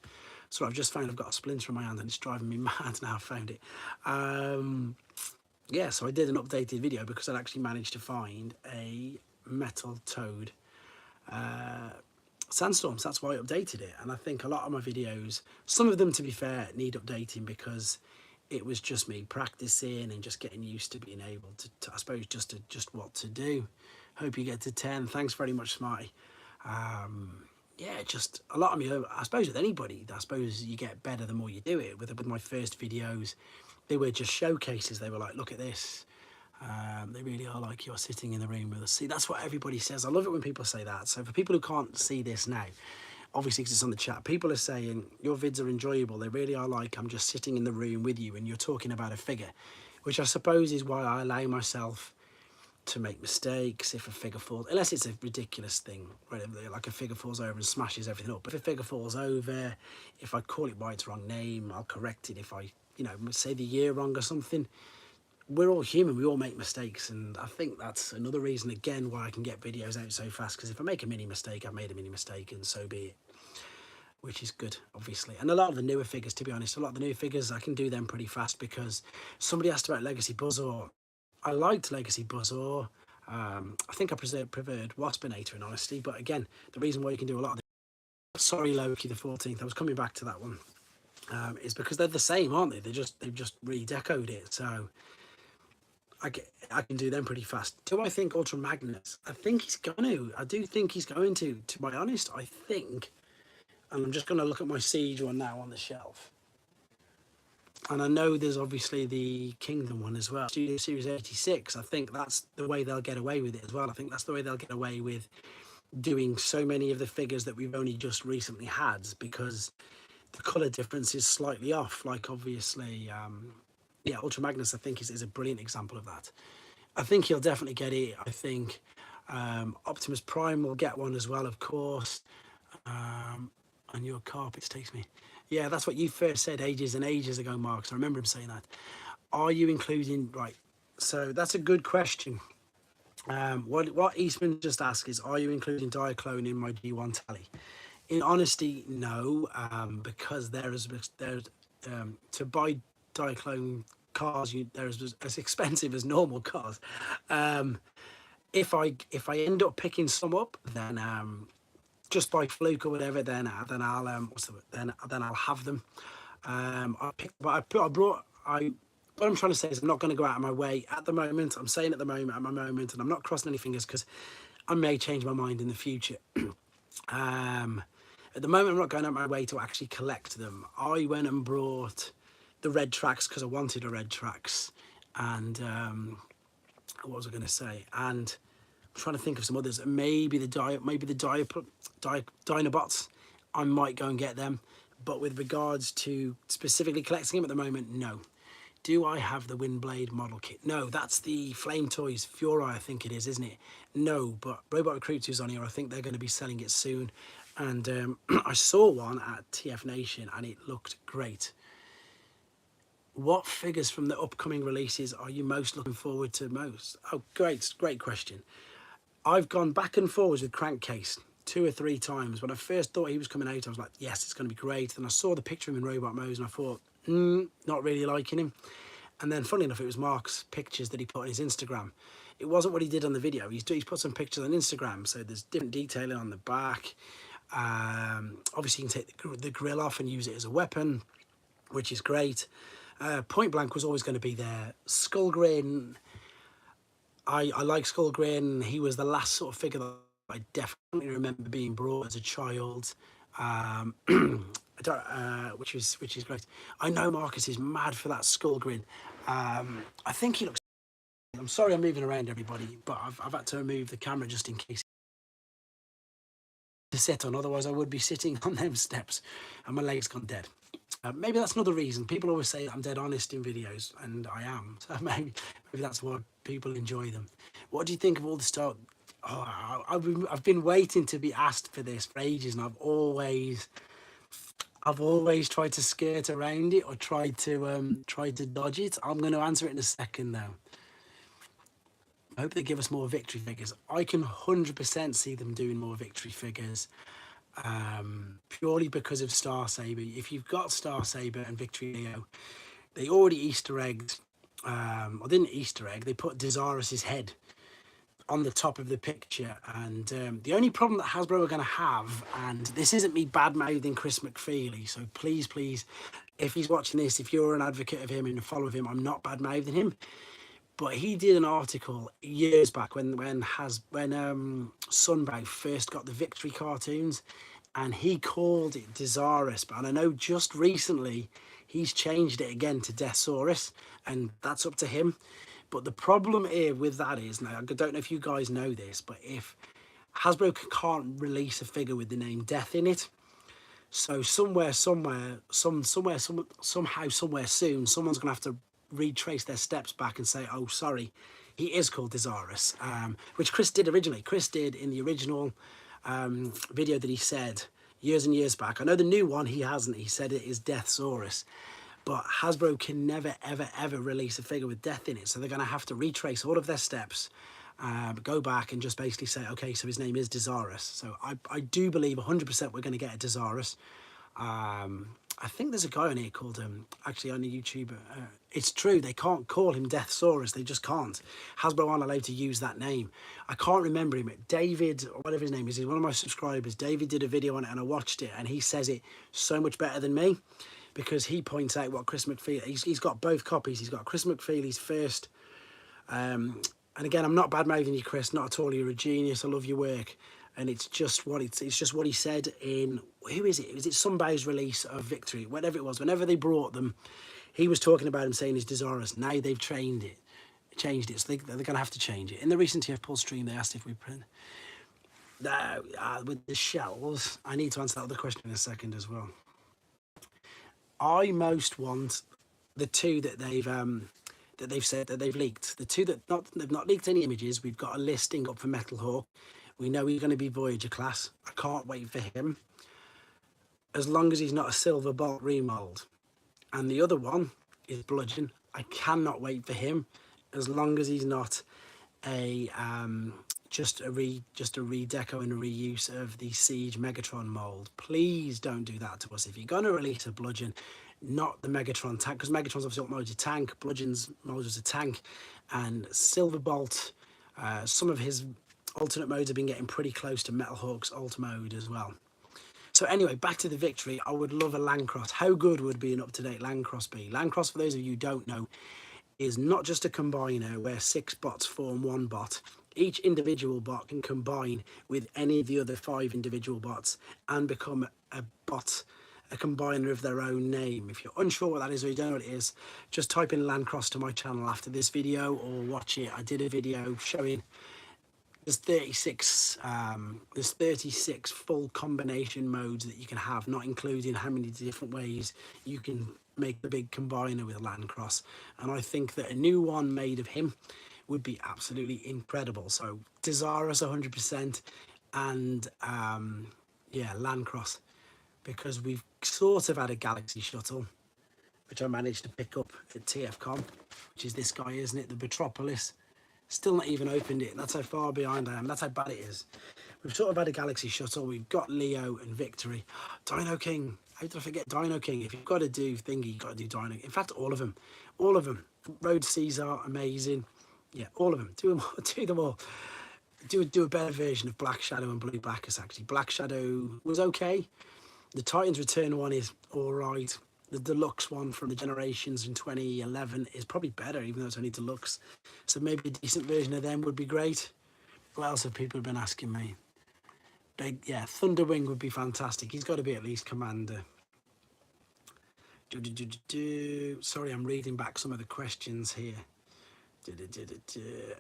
A: so I've just found I've got a splinter in my hand and it's driving me mad now. I found it. Yeah, so I did an updated video because I'd actually managed to find a metal toad Sandstorms. That's why I updated it. And I think a lot of my videos, some of them to be fair, need updating because it was just me practicing and just getting used to being able to I suppose just what to do. Hope you get to 10. Thanks very much, Smarty. Yeah, just a lot of me, I suppose with anybody, I suppose you get better the more you do it. With my first videos, they were just showcases. They were like, look at this. They really are like you're sitting in the room with us. See, that's what everybody says. I love it when people say that. So for people who can't see this now, obviously because it's on the chat, people are saying your vids are enjoyable. They really are like I'm just sitting in the room with you and you're talking about a figure, which I suppose is why I allow myself to make mistakes if a figure falls, unless it's a ridiculous thing, right? Like a figure falls over and smashes everything up. But if a figure falls over, if I call it by its wrong name, I'll correct it. If I, say the year wrong or something, we're all human, we all make mistakes, and I think that's another reason again why I can get videos out so fast, because if I make a mini mistake, I've made a mini mistake and so be it, which is good, obviously. And a lot of the newer figures, to be honest, a lot of the newer figures I can do them pretty fast, because somebody asked about Legacy Buzzsaw. I liked Legacy Buzzsaw. I think I preferred Waspinator in honesty, but again, the reason why you can do a lot of the, sorry Loki the 14th, I was coming back to that one, is because they're the same, aren't they? They've just re-decoed it, so I can do them pretty fast. Do I think Ultra Magnus? I think he's going to. I do think he's going to be honest. I think, and I'm just going to look at my Siege one now on the shelf. And I know there's obviously the Kingdom one as well. Studio Series 86, I think that's the way they'll get away with it as well. I think that's the way they'll get away with doing so many of the figures that we've only just recently had, because the colour difference is slightly off. Like, obviously, yeah, Ultra Magnus, I think, is a brilliant example of that. I think he'll definitely get it. I think Optimus Prime will get one as well, of course. And your carpets takes me. Yeah, that's what you first said ages and ages ago, Mark. So I remember him saying that. Are you including, right? So that's a good question. What Eastman just asked is, are you including Diaclone in my G1 tally? In honesty, no, because there's to buy Diaclone cars, they're as expensive as normal cars. If I end up picking some up, then just by fluke or whatever, then I'll then I'll have them. What I'm trying to say is I'm not going to go out of my way at the moment. I'm saying at my moment, and I'm not crossing any fingers because I may change my mind in the future. At the moment, I'm not going out of my way to actually collect them. I went and brought the red tracks because I wanted a red tracks, and what was I going to say? And I'm trying to think of some others. Maybe the Dinobots. I might go and get them. But with regards to specifically collecting them at the moment, no. Do I have the Windblade model kit? No, that's the Flame Toys Fury, I think it is, isn't it? No, but Robot Recruit 2's on here. I think they're going to be selling it soon. And I saw one at TF Nation and it looked great. What figures from the upcoming releases are you most looking forward to most? Oh, great question. I've gone back and forwards with Crankcase 2 or 3 times. When I first thought he was coming out, I was like, yes, it's going to be great. Then I saw the picture of him in robot mode and I thought, not really liking him. And then, funnily enough, it was Mark's pictures that he put on his Instagram. It wasn't what he did on the video. He's put some pictures on Instagram, so there's different detailing on the back. Obviously, you can take the grill off and use it as a weapon, which is great. Point Blank was always going to be there. Skullgrin, I like Skullgrin. He was the last sort of figure that I definitely remember being brought as a child. Which is great. I know Marcus is mad for that Skullgrin. I think he looks. I'm sorry, I'm moving around everybody, but I've had to remove the camera just in case to sit on. Otherwise, I would be sitting on them steps, and my leg's gone dead. Maybe that's another reason. People always say that I'm dead honest in videos, and I am. So maybe that's why people enjoy them. What do you think of all the stuff? Oh, I've been waiting to be asked for this for ages, and I've always tried to skirt around it or tried to dodge it. I'm going to answer it in a second, though. I hope they give us more victory figures. I can 100% see them doing more victory figures. Purely because of Star Saber. If you've got Star Saber and Victory Leo, they already Easter egged, or didn't Easter egg, they put Desirus's head on the top of the picture. And the only problem that Hasbro are going to have, and this isn't me bad-mouthing Chris McFeely, so please, if he's watching this, if you're an advocate of him and a follower of him, I'm not bad-mouthing him. But he did an article years back when Sunbow first got the Victory cartoons, and he called it Desirus. And I know just recently he's changed it again to Deathsaurus, and that's up to him. But the problem here with that is, now I don't know if you guys know this, but if Hasbro can't release a figure with the name Death in it, so somehow, somewhere soon, someone's gonna have to retrace their steps back and say, oh, sorry, he is called Desirus, which Chris did originally. Chris did in the original video that he said years and years back. I know the new one he hasn't. He said it is Deathsaurus. But Hasbro can never, ever release a figure with death in it. So they're going to have to retrace all of their steps, go back and just basically say, okay, so his name is Desirus. So I do believe 100% we're going to get a Desirus. I think there's a guy on here called, actually on YouTube, it's true, they can't call him Deathsaurus, they just can't. Hasbro aren't allowed to use that name. I can't remember him, David, or whatever his name is, he's one of my subscribers. David did a video on it and I watched it and he says it so much better than me, because he points out what Chris McFeely, he's got both copies. He's got Chris McFeely's first, and again, I'm not bad-mouthing you, Chris, not at all, you're a genius, I love your work. And it's just what he said in, who is it? Was it Sunbow's release of Victory? Whatever it was, whenever they brought them, he was talking about him saying he's Desirus. Now they've changed it, so they're going to have to change it. In the recent TF Pulse stream, they asked if we print. With the shells, I need to answer that other question in a second as well. I most want the two that they've said that they've leaked. The two that they've not leaked any images. We've got a listing up for Metal Hawk. We know he's going to be Voyager class. I can't wait for him. As long as he's not a Silver Bolt remold. And the other one is Bludgeon. I cannot wait for him. As long as he's not a just a redeco and a reuse of the Siege Megatron mold. Please don't do that to us. If you're going to release a Bludgeon, not the Megatron tank, because Megatron's obviously mold a tank, Bludgeon's mold is a tank, and Silver Bolt, some of his alternate modes have been getting pretty close to Metal Hawk's alt mode as well. So anyway, back to the Victory. I would love a Landcross. How good would be an up-to-date Landcross be? Landcross, for those of you who don't know, is not just a combiner where 6 bots form 1 bot. Each individual bot can combine with any of the other 5 individual bots and become a bot, a combiner of their own name. If you're unsure what that is or you don't know what it is, just type in Landcross to my channel after this video or watch it. I did a video showing there's 36 full combination modes that you can have, not including how many different ways you can make the big combiner with Landcross. And I think that a new one made of him would be absolutely incredible. So Desirus 100%, and yeah, Landcross, because we've sort of had a Galaxy Shuttle. which I managed to pick up at TFCon, which is this guy, isn't it? The Metropolis. Still not even opened it. That's how far behind I am. That's how bad it is. We've sort of had a Galaxy shuttle. We've got Leo and Victory. Dino King. How did I forget Dino King? If you've got to do thingy, you've got to do Dino. In fact, all of them. All of them. Road Caesar, amazing. Yeah, all of them. Do them all. Do them all. Do a better version of Black Shadow and Blue Bacchus, actually. Black Shadow was okay. The Titans Return one is all right. The deluxe one from the Generations in 2011 is probably better, even though it's only deluxe. So maybe a decent version of them would be great. What else have people been asking me? Yeah, Thunderwing would be fantastic. He's got to be at least Commander. Sorry, I'm reading back some of the questions here.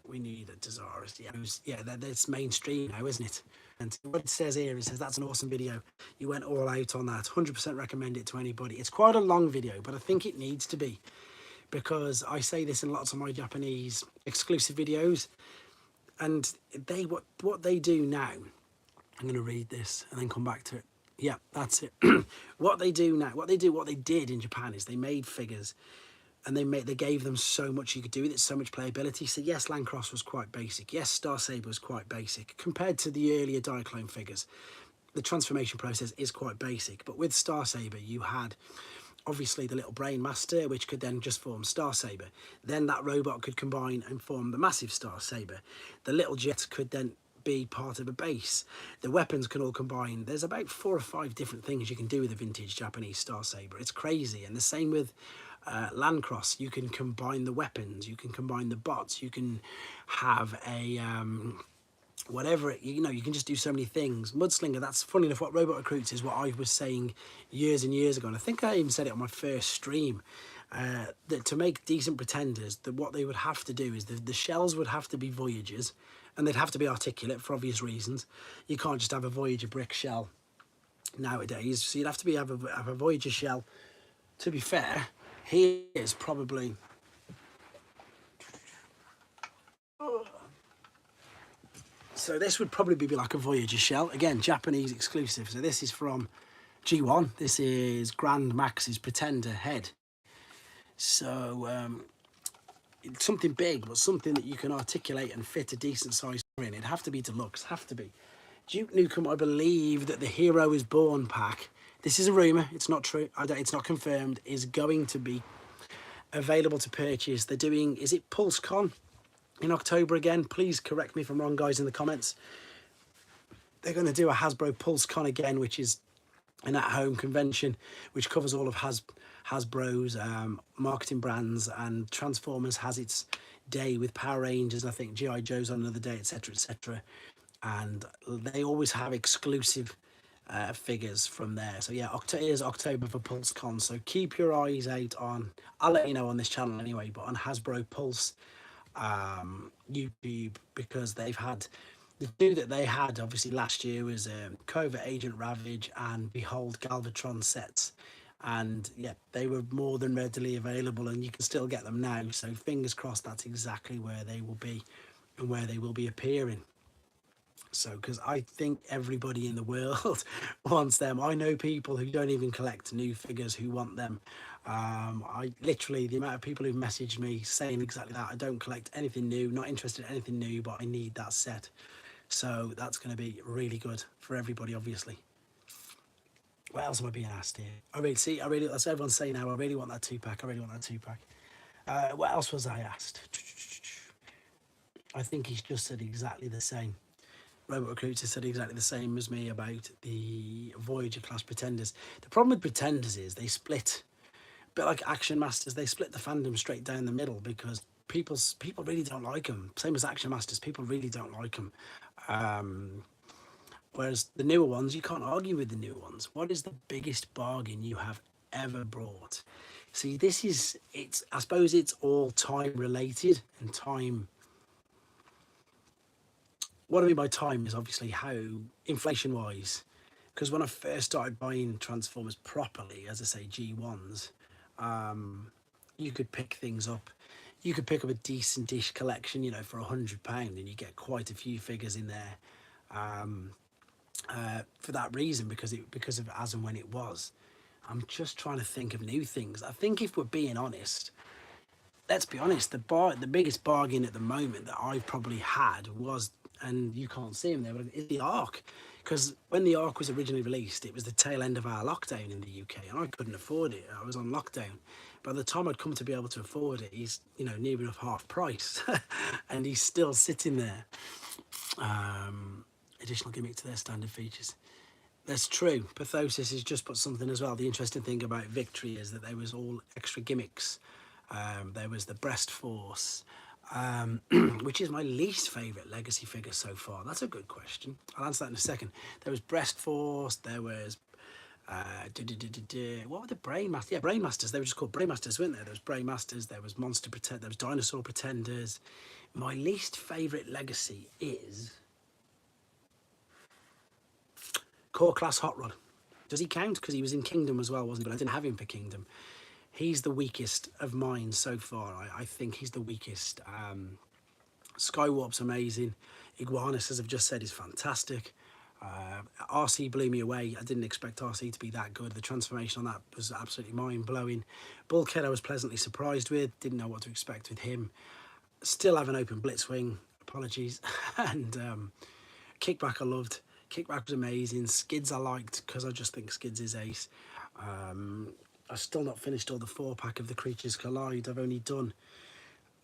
A: We need a Tesaurus. Yeah, that's mainstream now, isn't it? And what it says here, it says that's an awesome video. You went all out on that. 100% recommend it to anybody. It's quite a long video, but I think it needs to be, because I say this in lots of my Japanese exclusive videos, and what they do now. I'm going to read this and then come back to it. Yeah, that's it. What they do now, what they did in Japan is they made figures, and they gave them so much you could do with it, so much playability. So yes, Landcross was quite basic. Yes, Star Saber was quite basic. Compared to the earlier Diaclone figures, the transformation process is quite basic. But with Star Saber, you had obviously the little Brain Master, which could then just form Star Saber. Then that robot could combine and form the massive Star Saber. The little jet could then be part of a base. The weapons can all combine. There's about 4 or 5 different things you can do with a vintage Japanese Star Saber. It's crazy. And the same with Landcross. You can combine the weapons, you can combine the bots, you can have a whatever, you can just do so many things. Mudslinger, that's funny enough, what Robot Recruits is what I was saying years and years ago, and I think I even said it on my first stream, that to make decent Pretenders, that what they would have to do is the shells would have to be Voyagers, and they'd have to be articulate for obvious reasons. You can't just have a Voyager brick shell nowadays, so you'd have to have a Voyager shell. To be fair, he is probably so this would probably be like a Voyager shell, again Japanese exclusive. So this is from G1. This is Grand Max's Pretender head. So it's something big, but something that you can articulate and fit a decent size in. It'd have to be deluxe, have to be. Duke Nukem, I believe that the Hero is Born pack, this is a rumour, it's not true, it's not confirmed, is going to be available to purchase. They're doing, is it PulseCon in October again? Please correct me if I'm wrong, guys, in the comments. They're going to do a Hasbro PulseCon again, which is an at-home convention which covers all of Hasbro's marketing brands, and Transformers has its day with Power Rangers, I think G.I. Joe's on another day, etc, etc. And they always have exclusive figures from there. So yeah, here's October for PulseCon, so keep your eyes out on, I'll let you know on this channel anyway, but on Hasbro Pulse YouTube, because they've had the two that they had obviously last year was Covert Agent Ravage and Behold Galvatron sets, and yeah, they were more than readily available, and you can still get them now. So fingers crossed that's exactly where they will be and where they will be appearing. So, because I think everybody in the world wants them. I know people who don't even collect new figures who want them. I literally, the amount of people who've messaged me saying exactly that. I don't collect anything new, not interested in anything new, but I need that set. So that's going to be really good for everybody, obviously. What else am I being asked here? That's everyone's saying now, I really want that 2-pack. I really want that 2-pack. What else was I asked? I think he's just said exactly the same. Robot Recruiter said exactly the same as me about the Voyager class Pretenders. The problem with Pretenders is they split, a bit like Action Masters, they split the fandom straight down the middle, because people really don't like them. Same as Action Masters, people really don't like them. Whereas the newer ones, you can't argue with the newer ones. What is the biggest bargain you have ever brought? See, I suppose it's all time related, and time, what I mean by time is obviously how inflation wise, because when I first started buying Transformers properly, as I say, G1s, you could pick things up. You could pick up a decent-ish collection, for £100, and you get quite a few figures in there. For that reason, because of as and when it was. I'm just trying to think of new things. I think if we're being honest, let's be honest, the biggest bargain at the moment that I've probably had was, and you can't see him there, but it's the Ark. Because when the Ark was originally released, it was the tail end of our lockdown in the UK, and I couldn't afford it. I was on lockdown. By the time I'd come to be able to afford it, he's, you know, near enough half price, and he's still sitting there. Additional gimmick to their standard features. That's true. Pathosis has just put something as well. The interesting thing about Victory is that there was all extra gimmicks. There was the Breast Force, which is my least favourite legacy figure so far. That's a good question. I'll answer that in a second. There was Breast Force. There was what were the Brainmasters? Yeah, Brainmasters. They were just called Brainmasters, weren't there? There was Brainmasters. There was Monster Pretend. There was Dinosaur Pretenders. My least favourite legacy is Core Class Hot Rod. Does he count? Because he was in Kingdom as well, wasn't he? But I didn't have him for Kingdom. He's the weakest of mine so far. I think he's the weakest. Skywarp's amazing. Iguanus, as I've just said, is fantastic. RC blew me away. I didn't expect RC to be that good. The transformation on that was absolutely mind-blowing. Bulkhead I was pleasantly surprised with. Didn't know what to expect with him. Still have an open Blitzwing. Apologies. And Kickback I loved. Kickback was amazing. Skids I liked because I just think Skids is ace. I've still not finished all the 4-pack of the Creatures Collide. I've only done...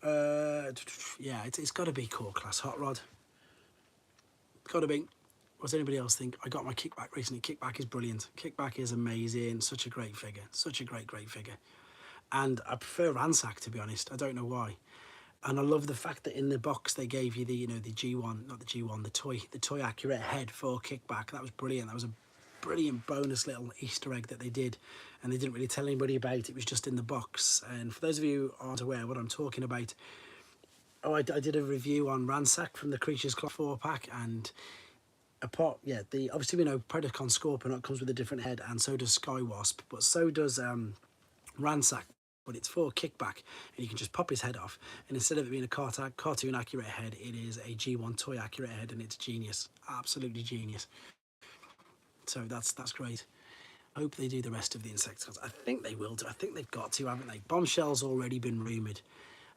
A: yeah, it's got to be Core Class Hot Rod. Got to be. What does anybody else think? I got my Kickback recently. Kickback is brilliant. Kickback is amazing. Such a great figure. Such a great figure. And I prefer Ransack, to be honest. I don't know why. And I love the fact that in the box they gave you the, you know, the G1, not the G1, the toy accurate head for Kickback. That was brilliant. That was a brilliant bonus little Easter egg that they did, and they didn't really tell anybody about it. It was just in the box. And for those of you who aren't aware what I'm talking about, I did a review on Ransack from the Creatures Club 4-pack, and apart, yeah, obviously we know Predacon Scorponok comes with a different head, and so does Skywasp, but so does Ransack. But it's for Kickback, and you can just pop his head off, and instead of it being a cartoon accurate head, it is a G1 toy accurate head, and it's genius, absolutely genius. So that's great. I hope they do the rest of the Insecticons. I think they will do. I think they've got to, haven't they? Bombshell's already been rumoured,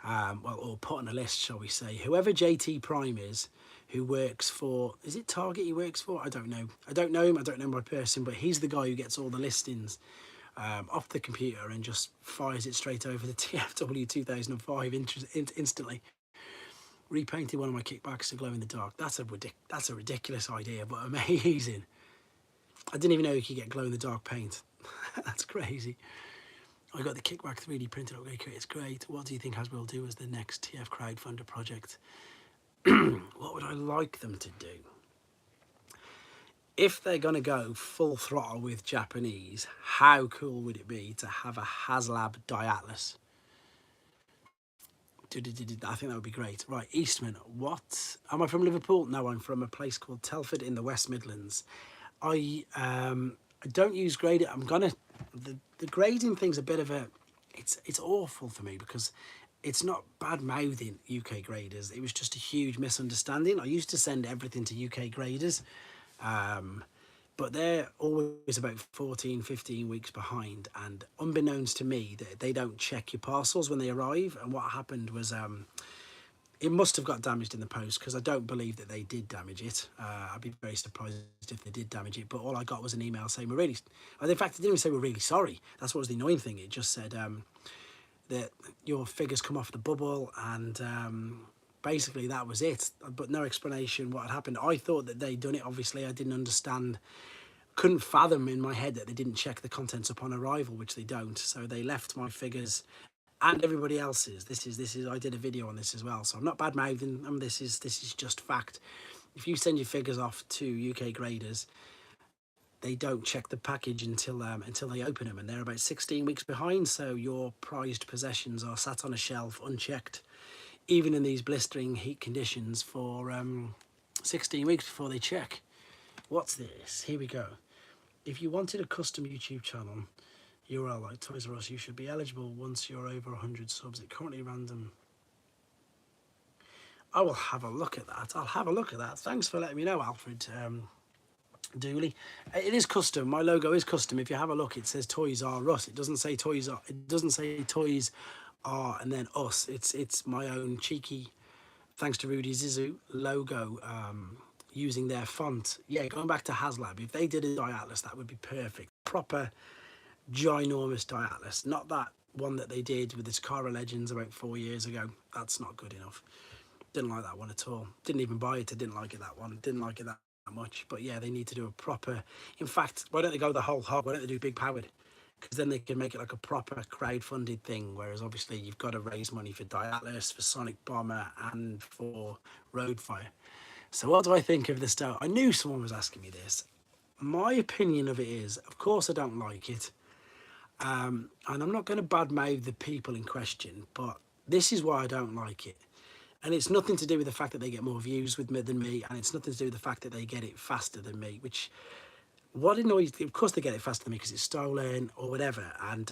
A: well, or put on a list, shall we say. Whoever JT Prime is, who works for, is it Target he works for? I don't know. I don't know him. I don't know my person, but he's the guy who gets all the listings off the computer and just fires it straight over the TFW 2005 instantly. Repainted one of my Kickbacks to glow in the dark. That's a ridiculous idea, but amazing. I didn't even know you could get glow in the dark paint. That's crazy. I got the Kickback 3D printed up. It's great. What do you think Hasbro will do as the next TF crowdfunder project? What would I like them to do? If they're going to go full throttle with Japanese, how cool would it be to have a HasLab Diatlas? I think that would be great. Right, Eastman, what? Am I from Liverpool? No, I'm from a place called Telford in the West Midlands. I don't use grading. The grading thing's a bit of a, it's awful for me because it's not bad mouthing UK graders. It was just a huge misunderstanding. I used to send everything to UK graders, but they're always about 14, 15 weeks behind. And unbeknownst to me, they don't check your parcels when they arrive. And what happened was, it must have got damaged in the post because I don't believe that they did damage it. I'd be very surprised if they did damage it. But all I got was an email saying, in fact, it didn't even say we're really sorry. That's what was the annoying thing. It just said that your figures come off the bubble, and basically that was it. But no explanation what had happened. I thought that they'd done it. Obviously, I didn't understand. Couldn't fathom in my head that they didn't check the contents upon arrival, which they don't. So they left my figures and everybody else's. This is I did a video on this as well, so I'm not bad mouthing them. This is just fact. If you send your figures off to UK graders, they don't check the package until they open them, and they're about 16 weeks behind. So your prized possessions are sat on a shelf unchecked, even in these blistering heat conditions, for 16 weeks before they check. What's this? Here we go. If you wanted a custom YouTube channel URL like Toys R Us, you should be eligible once you're over 100 subs. It currently random. I will have a look at that. I'll have a look at that. Thanks for letting me know, Alfred. Dooley. It is custom. My logo is custom. If you have a look, it says Toys R Us. It doesn't say Toys R. It doesn't say Toys R and then Us. It's my own cheeky, thanks to Rudy Zizou, logo, using their font. Yeah, going back to HasLab. If they did a die atlas, that would be perfect. Proper ginormous die atlas, not that one that they did with the Takara Legends about 4 years ago. That's not good enough. Didn't like that one at all. Didn't even buy it. I didn't like it, that one. Didn't like it that much. But yeah, they need to do a proper, in fact, why don't they go the whole hog? Why don't they do big powered? Because then they can make it like a proper crowd-funded thing, whereas obviously you've got to raise money for Die Atlas, for Sonic Bomber, and for Roadfire. So what do I think of the style? I knew someone was asking me this. My opinion of it is, of course I don't like it. And I'm not going to badmouth the people in question, but this is why I don't like it. And it's nothing to do with the fact that they get more views with me than me, and it's nothing to do with the fact that they get it faster than me, which, what annoys, of course they get it faster than me because it's stolen or whatever. And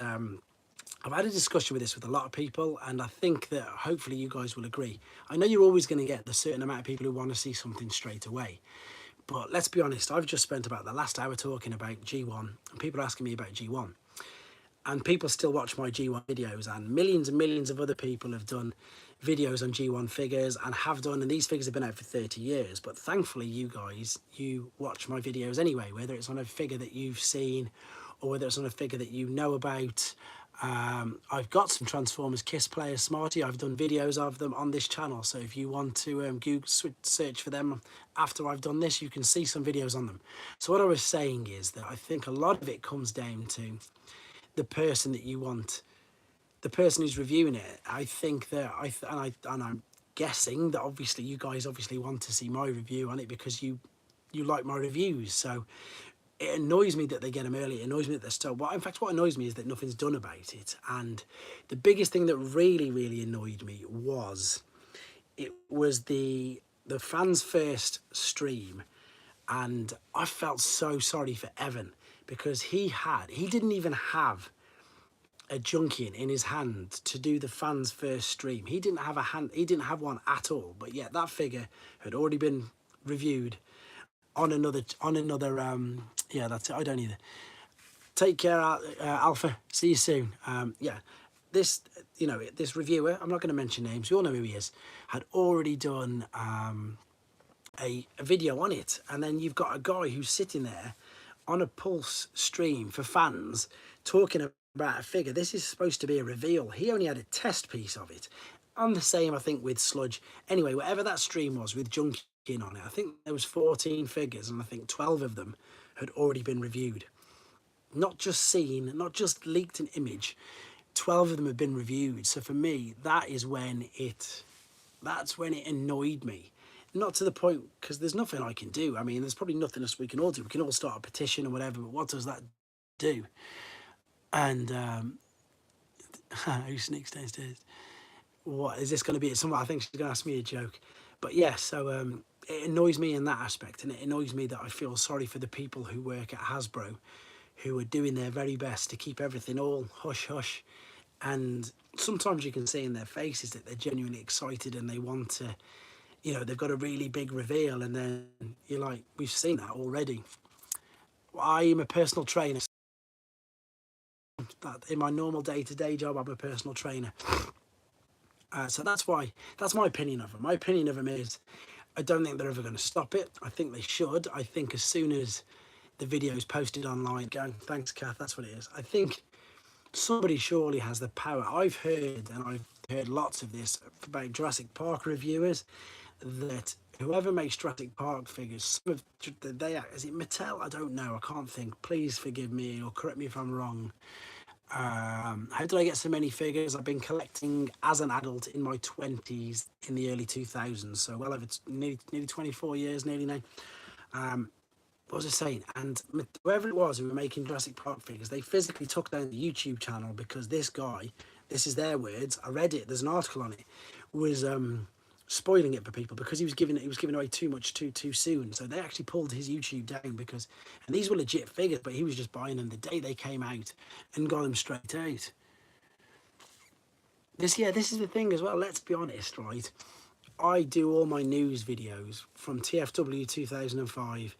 A: I've had a discussion with this with a lot of people, and I think that hopefully you guys will agree. I know you're always going to get the certain amount of people who want to see something straight away. But let's be honest, I've just spent about the last hour talking about G1, and people are asking me about G1. And people still watch my G1 videos, and millions of other people have done videos on G1 figures and have done, and these figures have been out for 30 years. But thankfully, you guys, you watch my videos anyway, whether it's on a figure that you've seen or whether it's on a figure that you know about. I've got some Transformers Kiss Players Smarty. I've done videos of them on this channel. So if you want to Google search for them after I've done this, you can see some videos on them. So what I was saying is that I think a lot of it comes down to the person that you want, the person who's reviewing it. I think that I'm guessing that obviously you guys obviously want to see my review on it because you like my reviews. So it annoys me that they get them early. It annoys me that they're still. Well, in fact, what annoys me is that nothing's done about it. And the biggest thing that really annoyed me was the fans' first stream, and I felt so sorry for Evan because he didn't even have a Junkion in his hand to do the fans' first stream. He didn't have one at all. But yet that figure had already been reviewed on another yeah, that's it. I don't either. Take care, Alpha. See you soon. Yeah, this, this reviewer, I'm not going to mention names, you all know who he is, had already done a video on it. And then you've got a guy who's sitting there on a Pulse stream for fans talking about a figure. This is supposed to be a reveal. He only had a test piece of it. And the same, I think, with Sludge. Anyway, whatever that stream was with Junkion on it, I think there was 14 figures, and I think 12 of them had already been reviewed. Not just seen, not just leaked an image. 12 of them had been reviewed. So for me, that's when it annoyed me. Not to the point, because there's nothing I can do. I mean, there's probably nothing else we can all do. We can all start a petition or whatever, but what does that do? And who sneaks downstairs? What is this going to be? Someone, I think she's going to ask me a joke. But yeah, so it annoys me in that aspect, and it annoys me that I feel sorry for the people who work at Hasbro, who are doing their very best to keep everything all hush hush. And sometimes you can see in their faces that they're genuinely excited and they want to, they've got a really big reveal, and then you're like, we've seen that already. I am a personal trainer. In my normal day-to-day job, I'm a personal trainer. So that's my opinion of them. My opinion of them is, I don't think they're ever going to stop it. I think they should. I think as soon as the video is posted online, going, thanks, Kath, that's what it is. I think somebody surely has the power. I've heard lots of this about Jurassic Park reviewers, that whoever makes Jurassic Park figures, is it Mattel? I don't know. I can't think. Please forgive me or correct me if I'm wrong. How did I get so many figures? I've been collecting as an adult in my 20s, in the early 2000s. So well over nearly 24 years, nearly now. What was I saying? And whoever it was who were making Jurassic Park figures, they physically took down the YouTube channel because this guy, this is their words, I read it, there's an article on it, was spoiling it for people because he was giving away too much too soon. So they actually pulled his YouTube down because, and these were legit figures, but he was just buying them the day they came out and got them straight out. This is the thing as well, let's be honest, right? I do all my news videos from TFW 2005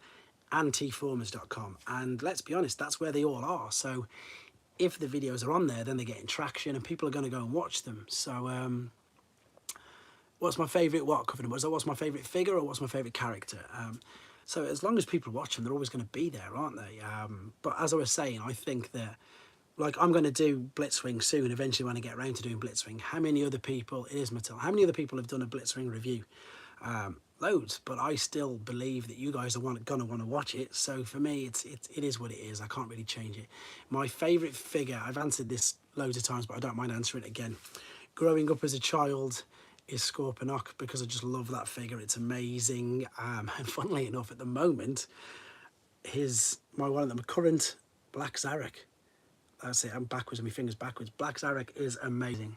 A: and tformers.com, and let's be honest, that's where they all are. So if the videos are on there, then they're getting traction and people are going to go and watch them. So what's my favourite what's my favourite figure or what's my favourite character? So as long as people watch them, they're always going to be there, aren't they? But as I was saying, I think that, like, I'm going to do Blitzwing soon, eventually, when I get around to doing Blitzwing. How many other people, it is Mattel, how many other people have done a Blitzwing review? Loads, but I still believe that you guys are going to want to watch it. So for me, it is what it is. I can't really change it. My favourite figure, I've answered this loads of times, but I don't mind answering it again. Growing up as a child is Scorponok, because I just love that figure. It's amazing. And funnily enough, at the moment, one of them, current Black Zarek. That's it, I'm backwards with my fingers backwards. Black Zarek is amazing.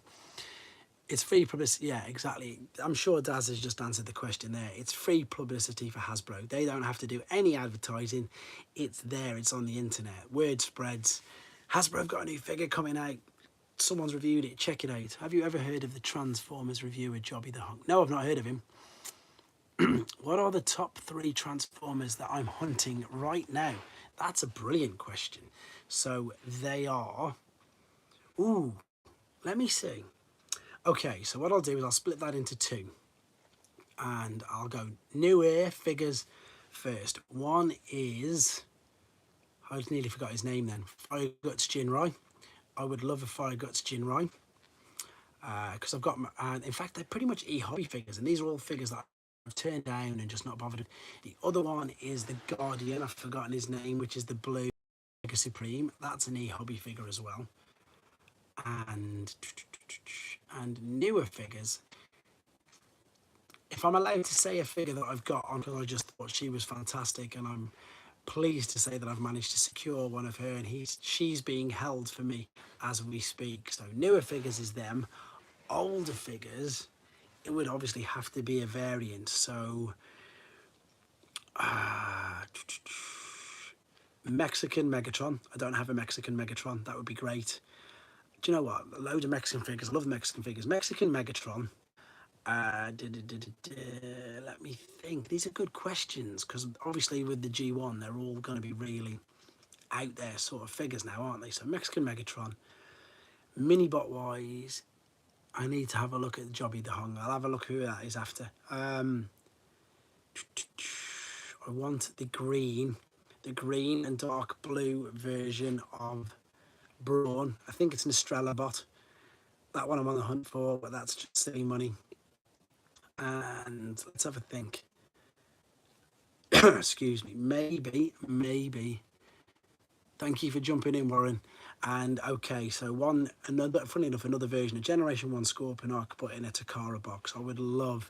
A: It's free publicity. Yeah, exactly. I'm sure Daz has just answered the question there. It's free publicity for Hasbro. They don't have to do any advertising. It's there. It's on the internet. Word spreads. Hasbro have got a new figure coming out. Someone's reviewed it. Check it out. Have you ever heard of the Transformers reviewer, Jobby the Hunk? No, I've not heard of him. What are the top 3 Transformers that I'm hunting right now? That's a brilliant question. So they are... Ooh, let me see. Okay, so what I'll do is I'll split that into 2. And I'll go newer figures first. One is... I nearly forgot his name then. Fire Guts Jinrai. I would love a Fire Guts Jinrai. Because I've got... in fact, they're pretty much e-hobby figures. And these are all figures that I've turned down and just not bothered. The other one is the Guardian. I've forgotten his name, which is the blue Mega Supreme. That's an e-hobby figure as well. And newer figures, if I'm allowed to say a figure that I've got on, because I just thought she was fantastic, and I'm pleased to say that I've managed to secure one of her, and she's being held for me as we speak. So newer figures is them. Older figures, it would obviously have to be a variant. So Mexican Megatron. I don't have a Mexican Megatron. That would be great. Do you know what? A load of Mexican figures. I love Mexican figures. Mexican Megatron. Let me think. These are good questions, because obviously with the G1, they're all going to be really out there sort of figures now, aren't they? So Mexican Megatron. Minibot wise, I need to have a look at Jobby the Hung. I'll have a look who that is after. I want the green and dark blue version of Brawn. I think it's an Estrella bot. That one I'm on the hunt for, but that's just silly money. And let's have a think. Excuse me. Maybe. Thank you for jumping in, Warren. And okay, so funny enough, another version, a Generation 1 Scorponok, but in a Takara box. I would love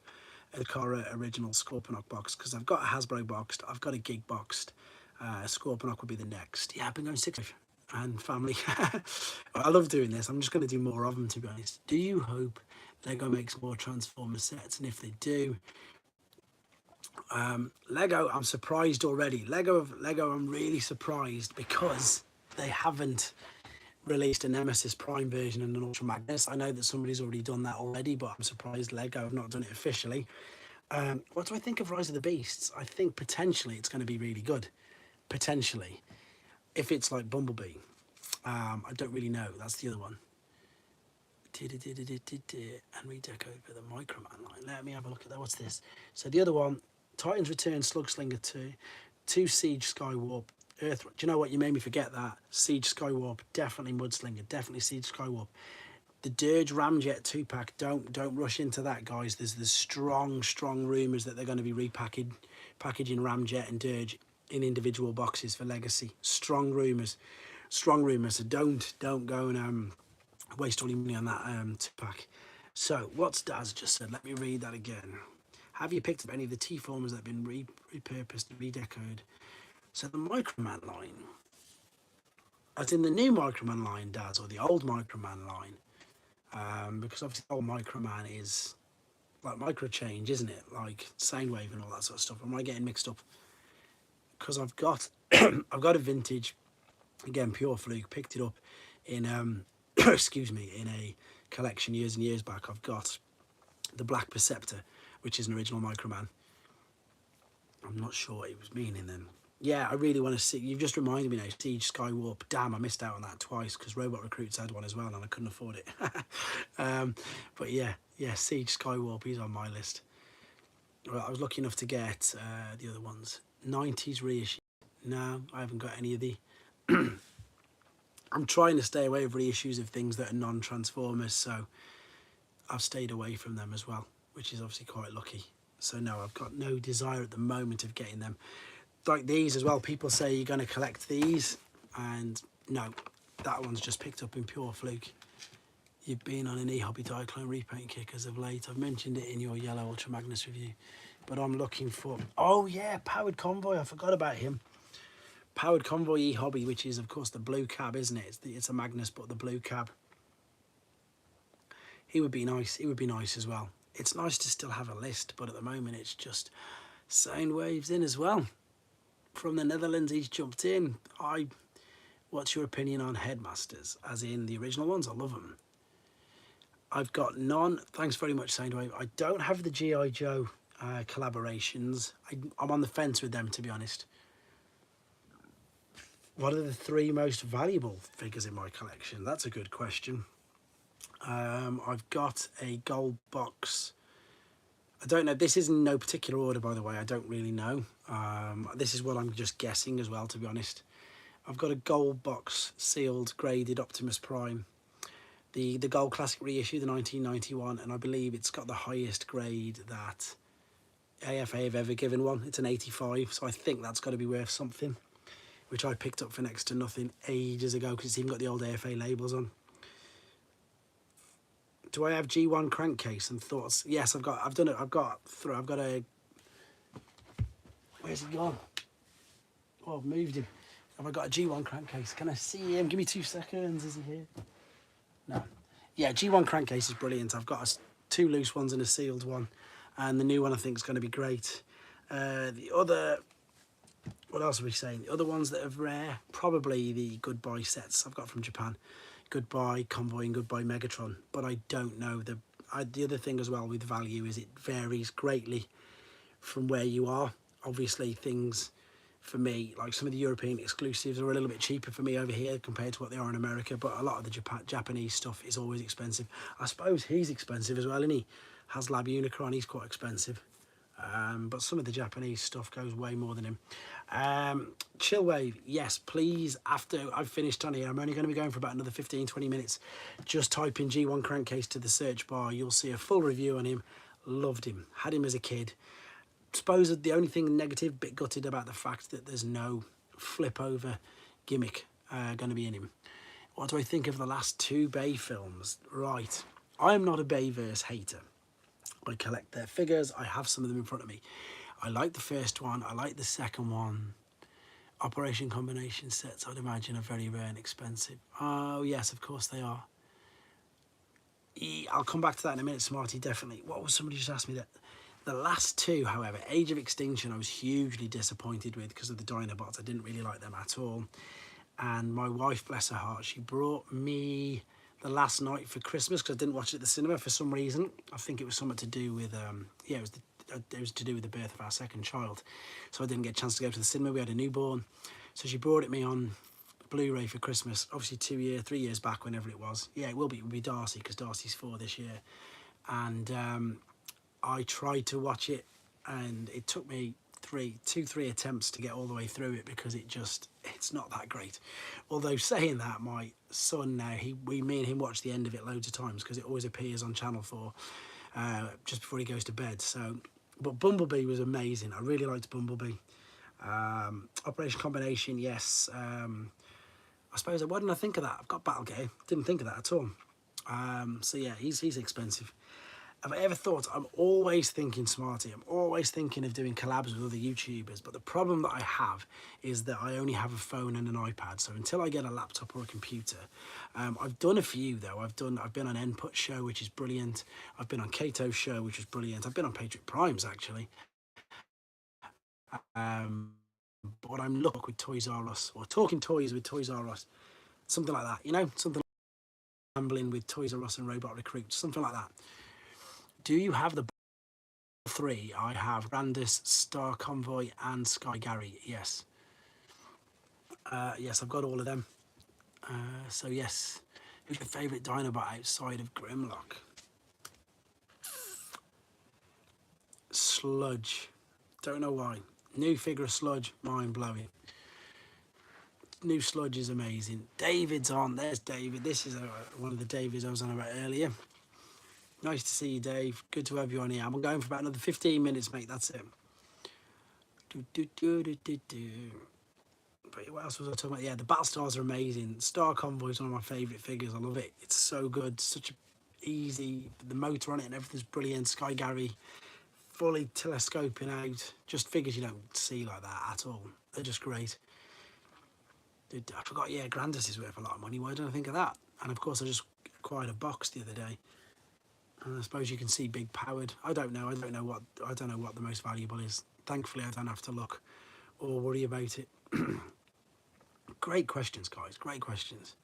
A: a Takara original Scorponok box, because I've got a Hasbro boxed, I've got a Gig boxed. Scorponok would be the next. Yeah, I've been going 6 and family. I love doing this. I'm just going to do more of them, to be honest. Do you hope Lego makes more Transformer sets? And if they do, Lego, I'm surprised already. Lego, I'm really surprised, because they haven't released a Nemesis Prime version and an Ultra Magnus. I know that somebody's already done that already, but I'm surprised Lego have not done it officially. What do I think of Rise of the Beasts? I think potentially it's going to be really good. Potentially. If it's like Bumblebee. I don't really know. That's the other one. And redecoed for the Microman line. Let me have a look at that. What's this? So the other one, Titan's Return, Slugslinger 2 Siege Skywarp, Earth. Do you know what? You made me forget that. Siege Skywarp, definitely Mudslinger, definitely Siege Skywarp. The Dirge Ramjet 2-pack, don't rush into that, guys. There's strong rumours that they're going to be packaging Ramjet and Dirge in individual boxes for Legacy. Strong rumours. So don't go and waste all your money on that 2-pack. So what's Daz just said? Let me read that again. Have you picked up any of the T-formers that have been repurposed and redecoed? So the Microman line, as in the new Microman line, Daz, or the old Microman line? Because obviously the old Microman is like micro change, isn't it? Like Soundwave and all that sort of stuff. Am I getting mixed up? Because I've got I've got a vintage, again, pure fluke, picked it up in excuse me, in a collection years and years back. I've got the Black Perceptor, which is an original Microman. I'm not sure what he was meaning then. Yeah, I really want to see. You've just reminded me now. Siege Skywarp. Damn, I missed out on that twice because Robot Recruits had one as well, and I couldn't afford it. But yeah, Siege Skywarp. He's on my list. Well, I was lucky enough to get the other ones. 90s reissue. No, I haven't got any of the. I'm trying to stay away from reissues of things that are non-Transformers, so I've stayed away from them as well, which is obviously quite lucky. So no, I've got no desire at the moment of getting them. Like these as well, people say you're going to collect these, and no, that one's just picked up in pure fluke. You've been on an eHobby Diaclone repaint kick as of late. I've mentioned it in your Yellow Ultra Magnus review, but I'm looking for, oh yeah, Powered Convoy, I forgot about him. Powered Convoy eHobby, which is of course the blue cab, isn't it? It's a Magnus, but the blue cab. He would be nice, he would be nice as well. It's nice to still have a list, but at the moment it's just Soundwaves in as well. From the Netherlands, he's jumped in. What's your opinion on Headmasters? As in the original ones, I love them. I've got none. Thanks very much, Soundwave. I don't have the G.I. Joe collaborations. I'm on the fence with them, to be honest. What are the 3 most valuable figures in my collection? That's a good question. I've got a gold box. I don't know. This is in no particular order, by the way. I don't really know. This is what I'm just guessing as well, to be honest. I've got a gold box sealed graded Optimus Prime. The gold classic reissue, the 1991, and I believe it's got the highest grade that AFA have ever given one. It's an 85, so I think that's got to be worth something, which I picked up for next to nothing ages ago because it's even got the old AFA labels on. Do I have G1 crankcase and thoughts? Yes, I've done it. I've got a. Where's he gone? Oh, I've moved him. Have I got a G1 crankcase? Can I see him? Give me 2 seconds. Is he here? No. Yeah, G1 crankcase is brilliant. I've got 2 loose ones and a sealed one, and the new one I think is going to be great. The other. What else are we saying? The other ones that are rare, probably the Goodbye sets I've got from Japan. Goodbye Convoy and Goodbye Megatron, but I don't know. The other thing as well with value is it varies greatly from where you are. Obviously things for me, like some of the European exclusives are a little bit cheaper for me over here compared to what they are in America, but a lot of the Japanese stuff is always expensive. I suppose he's expensive as well, isn't he? HasLab Unicron, he's quite expensive. But some of the Japanese stuff goes way more than him. Chillwave, yes, please, after I've finished on here, I'm only going to be going for about another 15-20 minutes. Just type in G1 crankcase to the search bar. You'll see a full review on him. Loved him. Had him as a kid. Suppose the only thing negative, bit gutted about the fact that there's no flip over gimmick going to be in him. What do I think of the last 2 Bay films? Right, I'm not a Bayverse hater. I collect their figures. I have some of them in front of me. I like the first one. I like the second one. Operation combination sets, I'd imagine, are very rare and expensive. Oh, yes, of course they are. I'll come back to that in a minute, Smarty, definitely. What was somebody just asked me that? The last 2, however, Age of Extinction, I was hugely disappointed with because of the Dinobots. I didn't really like them at all. And my wife, bless her heart, she brought me The Last Night for Christmas because I didn't watch it at the cinema for some reason. I think it was something to do with, it was to do with the birth of our second child. So I didn't get a chance to go to the cinema. We had a newborn. So she brought it me on Blu-ray for Christmas, obviously 3 years back, whenever it was. Yeah, it will be Darcy because Darcy's 4 this year. And I tried to watch it and it took me 3 attempts to get all the way through it because it's not that great. Although saying that, my son now, me and him watch the end of it loads of times because it always appears on Channel 4 just before he goes to bed. So, but Bumblebee was amazing. I really liked Bumblebee. Operation Combination, yes. I suppose, why didn't I think of that? I've got Battlegate. Didn't think of that at all. So yeah, he's expensive. Have I ever thought, I'm always thinking, Smarty, I'm always thinking of doing collabs with other YouTubers, but the problem that I have is that I only have a phone and an iPad, so until I get a laptop or a computer, I've done a few though. I've been on Input Show, which is brilliant. I've been on Kato's show, which was brilliant. I've been on Patriot Primes, actually. But I'm looking with Toys R Us, or talking toys with Toys R Us, something like that, you know, something like gambling with Toys R Us and Robot Recruits, something like that. Do you have the 3? I have Grandis, Star Convoy, and Sky Gary. Yes. Yes, I've got all of them. So yes, who's your favourite Dinobot outside of Grimlock? Sludge. Don't know why. New figure of Sludge, mind blowing. New Sludge is amazing. David's on. There's David. This is one of the Davids I was on about earlier. Nice to see you, Dave. Good to have you on here. I'm going for about another 15 minutes, mate. That's it. But what else was I talking about? Yeah, the Battlestars are amazing. Star Convoy is one of my favourite figures. I love it. It's so good. Such a easy. The motor on it and everything's brilliant. Sky Gary, fully telescoping out. Just figures you don't see like that at all. They're just great. I forgot, yeah, Grandis is worth a lot of money. Why don't I think of that? And of course, I just acquired a box the other day. And I suppose you can see big powered. I don't know what the most valuable is. Thankfully, I don't have to look or worry about it. Great questions, guys. Great questions.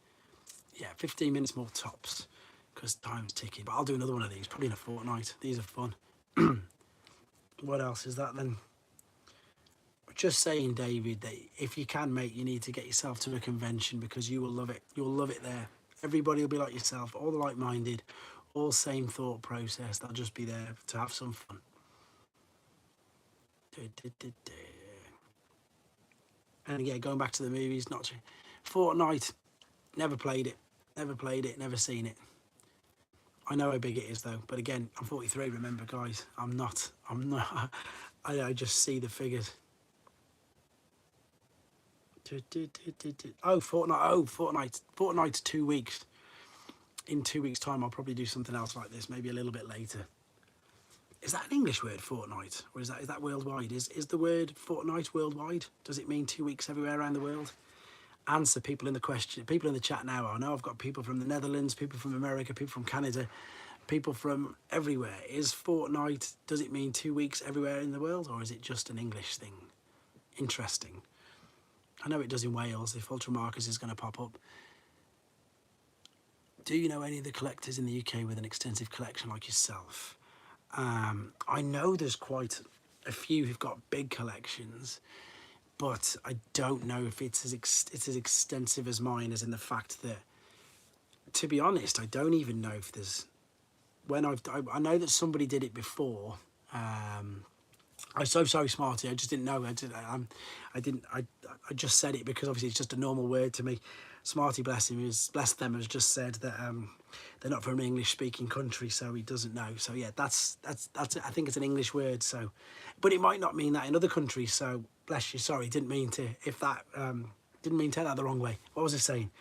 A: Yeah, 15 minutes more tops because time's ticking. But I'll do another one of these, probably in a fortnight. These are fun. What else is that then? Just saying, David, that if you can, mate, you need to get yourself to a convention because you will love it. You'll love it there. Everybody will be like yourself, all like-minded, all same thought process. They'll just be there to have some fun. And again, going back to the movies, not Fortnite, never played it, never seen it. I know how big it is though, but again, I'm 43, remember guys, I'm not, I just see the figures. Oh, Fortnite's 2 weeks. In 2 weeks' time, I'll probably do something else like this, maybe a little bit later. Is that an English word, fortnight, or is that worldwide? Is the word fortnight worldwide? Does it mean 2 weeks everywhere around the world? Answer people in the chat now. I know I've got people from the Netherlands, people from America, people from Canada, people from everywhere. Is fortnight, does it mean 2 weeks everywhere in the world, or is it just an English thing? Interesting. I know it does in Wales if Ultra Marcus is going to pop up. Do you know any of the collectors in the UK with an extensive collection like yourself? I know there's quite a few who've got big collections, but I don't know if it's as extensive as mine, as in the fact that, to be honest, I don't even know if there's, I know that somebody did it before. I'm so sorry, Smarty. I just didn't know. I just said it because obviously it's just a normal word to me. Smarty, bless him, bless them, has just said that they're not from an English-speaking country, so he doesn't know. So yeah, that's I think it's an English word. So, but it might not mean that in other countries. So bless you. Sorry, didn't mean to. If that didn't mean to take that the wrong way. What was I saying?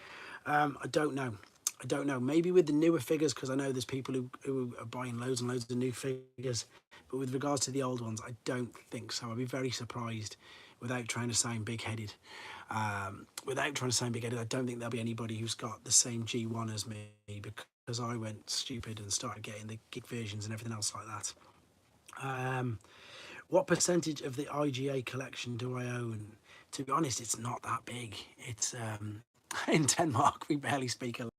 A: I don't know. I don't know. Maybe with the newer figures, because I know there's people who are buying loads and loads of new figures. But with regards to the old ones, I don't think so. I'd be very surprised, without trying to sound big-headed. I don't think there'll be anybody who's got the same G1 as me, because I went stupid and started getting the gig versions and everything else like that. What percentage of the IGA collection do I own? To be honest, it's not that big. It's in Denmark, we barely speak a.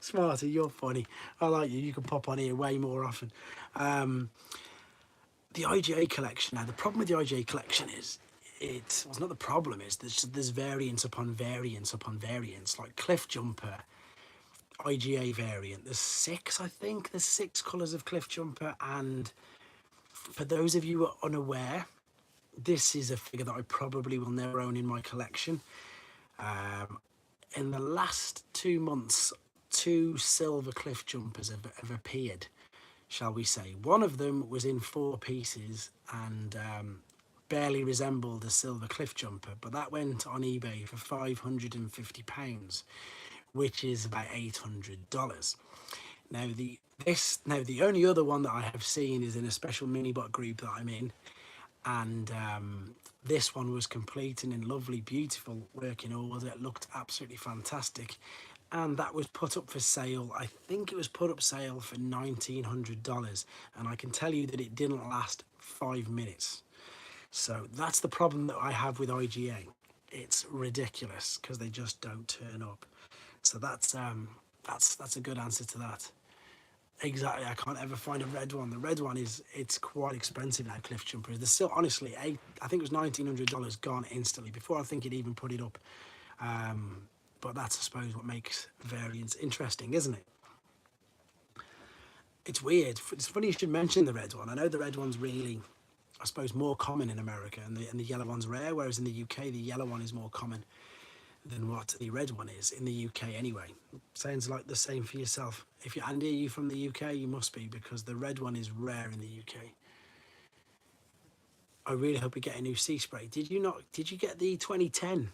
A: Smarty, you're funny. I like you. You can pop on here way more often. The IGA collection. Now, the problem with the IGA collection is, it's not the problem. Is there's variance upon variance upon variance. Like Cliff Jumper, IGA variant. There's 6, I think. There's 6 colours of Cliff Jumper. And for those of you who are unaware, this is a figure that I probably will never own in my collection. In the last 2 months, 2 silver Cliff Jumpers have appeared, shall we say. One of them was in 4 pieces and barely resembled a silver Cliff Jumper, but that went on eBay for £550, which is about $800. Now the only other one that I have seen is in a special mini-bot group that I'm in, and this one was complete and in lovely, beautiful working order. It looked absolutely fantastic, and that was put up for sale. I think it was put up sale for $1,900, and I can tell you that it didn't last 5 minutes. So that's the problem that I have with IGA. It's ridiculous because they just don't turn up. So that's a good answer to that. Exactly, I can't ever find a red one. The red one it's quite expensive now, Cliff Jumper. There's still, honestly, I think it was $1,900 gone instantly before I think it even put it up. But that's, I suppose, what makes variants interesting, isn't it? It's weird. It's funny you should mention the red one. I know the red one's really, I suppose, more common in America, and the yellow one's rare, whereas in the UK, the yellow one is more common than what the red one is in the UK anyway. Sounds like the same for yourself. If you're Andy, are you from the UK? You must be, because the red one is rare in the UK. I really hope we get a new sea spray. Did you not? Did you get the 2010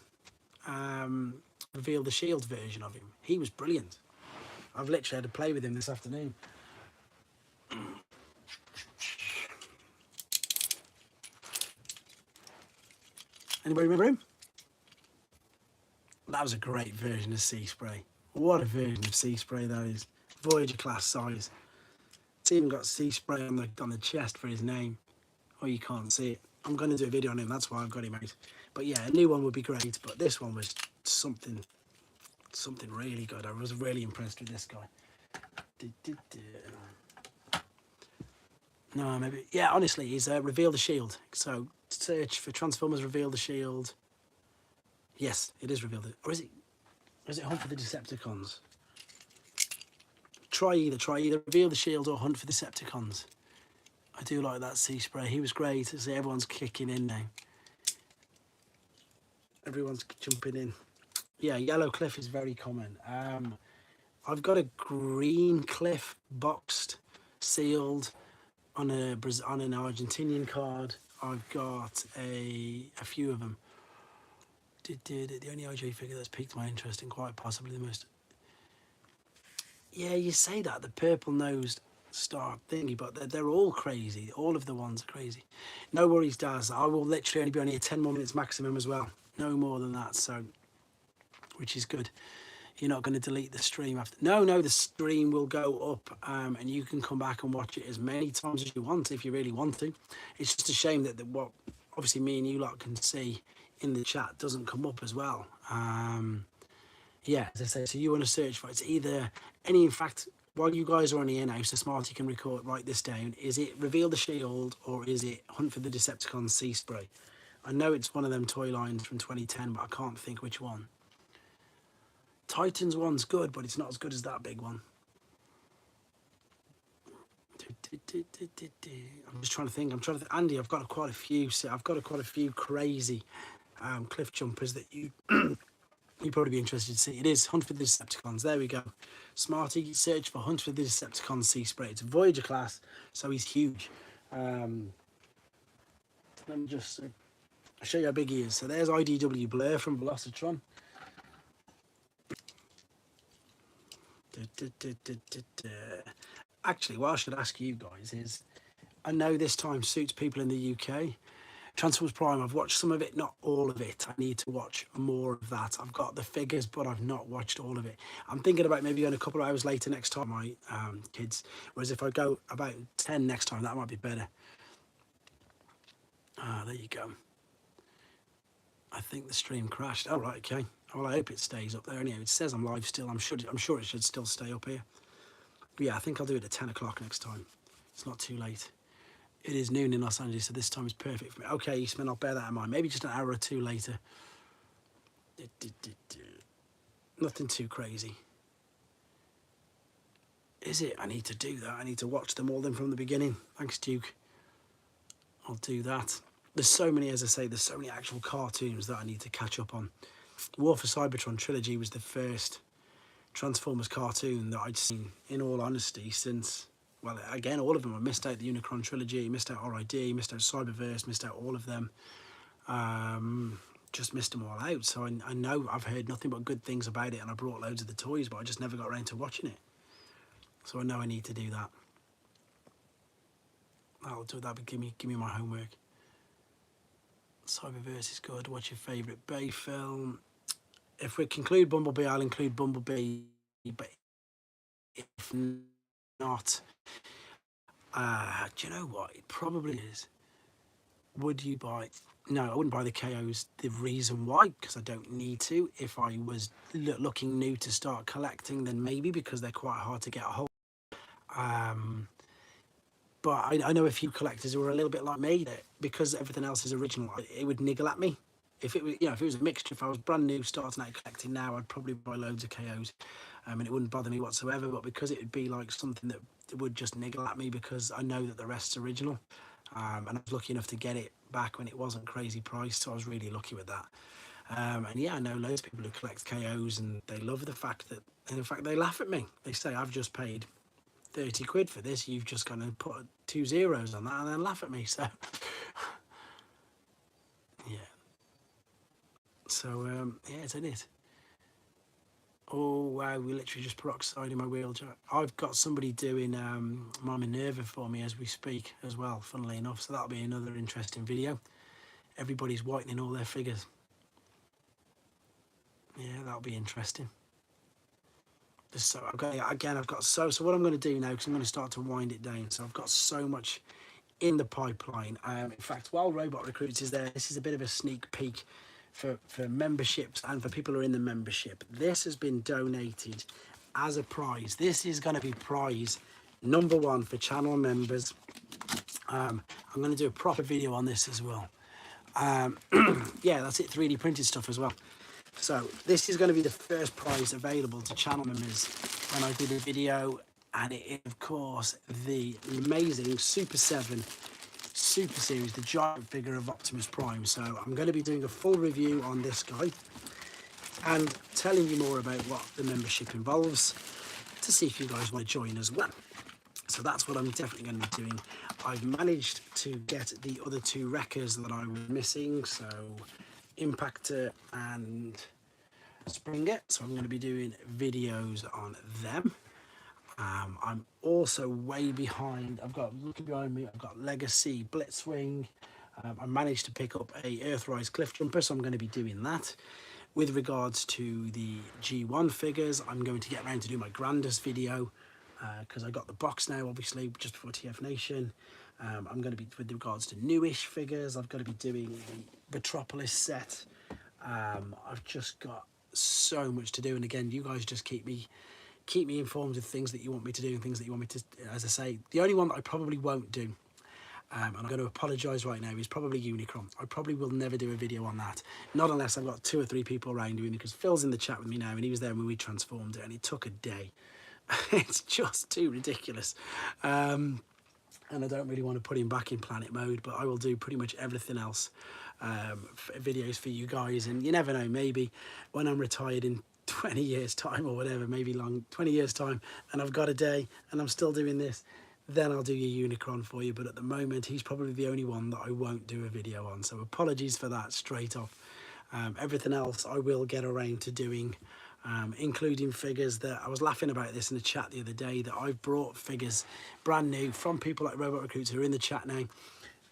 A: Reveal the Shield version of him? He was brilliant. I've literally had to play with him this afternoon. Anybody remember him? That was a great version of sea spray. What a version of sea spray that is. Voyager class size. It's even got sea spray on the chest for his name. Oh, you can't see it. I'm going to do a video on him, that's why I've got him out. But yeah, a new one would be great, but this one was something really good. I was really impressed with this guy. No, maybe, yeah, honestly, he's Reveal the Shield. So search for Transformers Reveal the Shield. Yes, it is Reveal the, or is it Hunt for the Decepticons? Try either Reveal the Shield or Hunt for the Decepticons. I do like that sea spray. He was great. See, everyone's kicking in now. Everyone's jumping in. Yeah, Yellow Cliff is very common. I've got a green Cliff boxed, sealed on an Argentinian card. I've got a few of them. The only OJ figure that's piqued my interest and quite possibly the most. Yeah, you say that, the purple nosed star thingy, but they're all crazy. All of the ones are crazy. No worries, Daz. I will literally only be on here 10 more minutes maximum as well. No more than that, so, which is good. You're not going to delete the stream after. No, the stream will go up, and you can come back and watch it as many times as you want if you really want to. It's just a shame that what obviously me and you lot can see in the chat doesn't come up as well. Yeah, as I say, so you want to search for it's either any, in fact, while you guys are on here now, so Smarty can write this down. Is it Reveal the Shield or is it Hunt for the Decepticons Sea Spray? I know it's one of them toy lines from 2010, but I can't think which one. Titans one's good, but it's not as good as that big one. I'm just trying to think. Andy, I've got quite a few. I've got quite a few crazy cliff jumpers that you you'd probably be interested to see. It is Hunt for the Decepticons. There we go. Smarty, search for Hunt for the Decepticons Sea Spray. It's a Voyager class, so he's huge. Let me just show you how big he is. So there's IDW Blur from Velocitron. Actually, what I should ask you guys is, I know this time suits people in the UK. Transformers Prime, I've watched some of it, not all of it. I need to watch more of that. I've got the figures, but I've not watched all of it. I'm thinking about maybe going a couple of hours later next time, my kids. Whereas if I go about 10 next time, that might be better. There you go. I think the stream crashed. Oh, right, okay. Well, I hope it stays up there. Anyhow, it says I'm live still. I'm sure it should still stay up here. But yeah, I think I'll do it at 10 o'clock next time. It's not too late. It is noon in Los Angeles, so this time is perfect for me. Okay, Eastman, I'll bear that in mind. Maybe just an hour or two later. Nothing too crazy. Is it? I need to do that. I need to watch them all then from the beginning. Thanks, Duke. I'll do that. There's so many, as I say, there's so many actual cartoons that I need to catch up on. War for Cybertron Trilogy was the first Transformers cartoon that I'd seen, in all honesty, since... Well, again, all of them. I missed out the Unicron trilogy, missed out RID, missed out Cyberverse, missed out all of them. Just missed them all out. So I know I've heard nothing but good things about it, and I brought loads of the toys, but I just never got around to watching it. So I know I need to do that. I'll do that, but give me my homework. Cyberverse is good. What's your favourite Bay film? If we conclude Bumblebee, I'll include Bumblebee, but if not... do you know what? It probably is. Would you buy... No, I wouldn't buy the KOs. The reason why, because I don't need to. If I was looking new to start collecting, then maybe, because they're quite hard to get a hold of. But I know a few collectors who are a little bit like me, that because everything else is original, it would niggle at me If it was, you know, if it was a mixture, if I was brand new starting out collecting now, I'd probably buy loads of KOs, and it wouldn't bother me whatsoever. But because it would be like something that would just niggle at me because I know that the rest's original, and I was lucky enough to get it back when it wasn't crazy priced, so I was really lucky with that. And yeah, I know loads of people who collect KOs, and they love the fact that, and in fact, they laugh at me. They say, I've just paid 30 quid for this, you've just gone and put 2 zeros on that, and then laugh at me. So yeah, so yeah, isn't it? Oh wow, we literally just peroxided my wheelchair. I've got somebody doing my Minerva for me as we speak as well, funnily enough, so that'll be another interesting video. Everybody's whitening all their figures. Yeah, that'll be interesting. So I've got, again, I've got so what I'm going to do now, because I'm going to start to wind it down, so I've got so much in the pipeline. In fact, while Robot Recruits is there, this is a bit of a sneak peek for memberships and for people who are in the membership. This has been donated as a prize. This is going to be prize number 1 for channel members. I'm going to do a proper video on this as well. Yeah, that's it, 3D printed stuff as well. So this is going to be the first prize available to channel members when I do the video, and it is of course the amazing Super 7 Super Series, the giant figure of Optimus Prime. So I'm going to be doing a full review on this guy and telling you more about what the membership involves, to see if you guys want to join as well. So that's what I'm definitely going to be doing. I've managed to get the other 2 wreckers that I was missing, so Impactor and Springer, so I'm going to be doing videos on them. I'm also way behind. I've got, looking behind me, I've got Legacy Blitzwing. I managed to pick up a Earthrise Cliff Jumper, so I'm going to be doing that. With regards to the G1 figures, I'm going to get around to do my grandest video, because I got the box now, obviously, just before TF Nation. I'm going to be, with regards to newish figures, I've got to be doing the Metropolis set. I've just got so much to do, and again, you guys just keep me informed of things that you want me to do and things that you want me to, as I say, the only one that I probably won't do, and I'm going to apologise right now, is probably Unicron. I probably will never do a video on that, not unless I've got 2 or 3 people around doing it, because Phil's in the chat with me now, and he was there when we transformed it, and it took a day. It's just too ridiculous. And I don't really want to put him back in planet mode, but I will do pretty much everything else, videos for you guys. And you never know, maybe when I'm retired in 20 years time or whatever, maybe 20 years time, and I've got a day and I'm still doing this, then I'll do your Unicron for you. But at the moment, he's probably the only one that I won't do a video on, so apologies for that straight off. Everything else I will get around to doing, including figures that I was laughing about this in the chat the other day, that I've brought figures brand new from people like Robot Recruits who are in the chat now,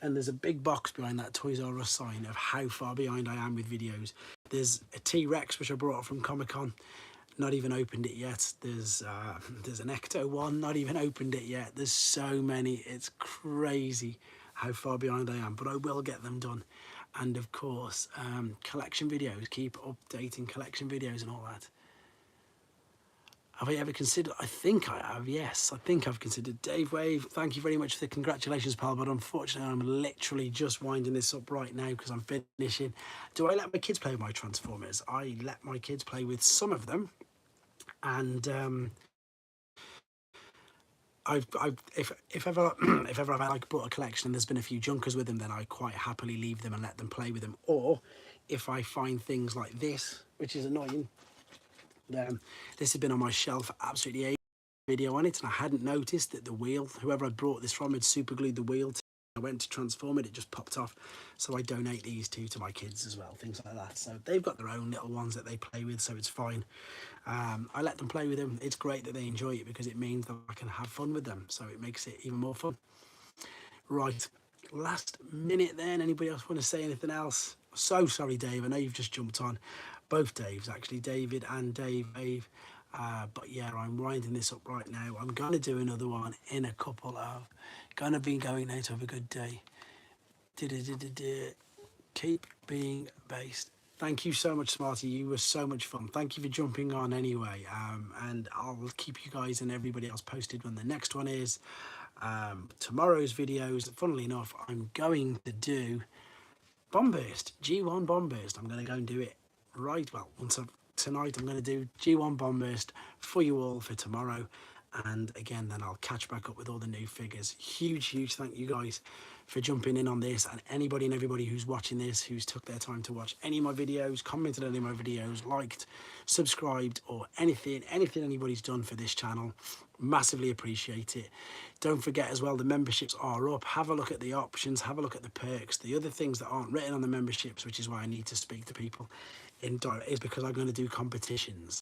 A: and there's a big box behind that Toys R Us sign of how far behind I am with videos. There's a T-Rex which I brought from Comic-Con, not even opened it yet. There's an Ecto one, not even opened it yet. There's so many, it's crazy how far behind I am, but I will get them done. And of course, collection videos, keep updating collection videos and all that. Have I ever considered? I think I have, yes. I think I've considered. Dave Wave, thank you very much for the congratulations, pal, but unfortunately I'm literally just winding this up right now because I'm finishing. Do I let my kids play with my Transformers? I let my kids play with some of them, and if ever I've like brought a collection and there's been a few junkers with them, then I quite happily leave them and let them play with them. Or if I find things like this, which is annoying, this has been on my shelf for absolutely ages, video on it, and I hadn't noticed that the wheel, whoever I brought this from, had super glued the wheel to. I went to transform it, it just popped off, so I donate these to my kids as well, things like that. So they've got their own little ones that they play with, so it's fine. I let them play with them. It's great that they enjoy it because it means that I can have fun with them, so it makes it even more fun. Right, last minute then, anybody else want to say anything else? So sorry, Dave, I know you've just jumped on. Both Daves, actually, David and Dave. But yeah, I'm winding this up right now. I'm going to do another one in a couple of... Gonna be going out to have a good day. Keep being based. Thank you so much, Smarty. You were so much fun. Thank you for jumping on anyway. And I'll keep you guys and everybody else posted when the next one is. Tomorrow's videos, funnily enough, I'm going to do Bomb Burst, G1 Bomb Burst. I'm going to go and do it right, well, tonight I'm going to do G1 Bomb Burst for you all for tomorrow. And again, then I'll catch back up with all the new figures. Huge thank you guys for jumping in on this, and anybody and everybody who's watching this, who's took their time to watch any of my videos, commented on any of my videos, liked, subscribed, or anything anybody's done for this channel. Massively appreciate it. Don't forget as well, the memberships are up. Have a look at the options, have a look at the perks, the other things that aren't written on the memberships, which is why I need to speak to people in direct, is because I'm going to do competitions.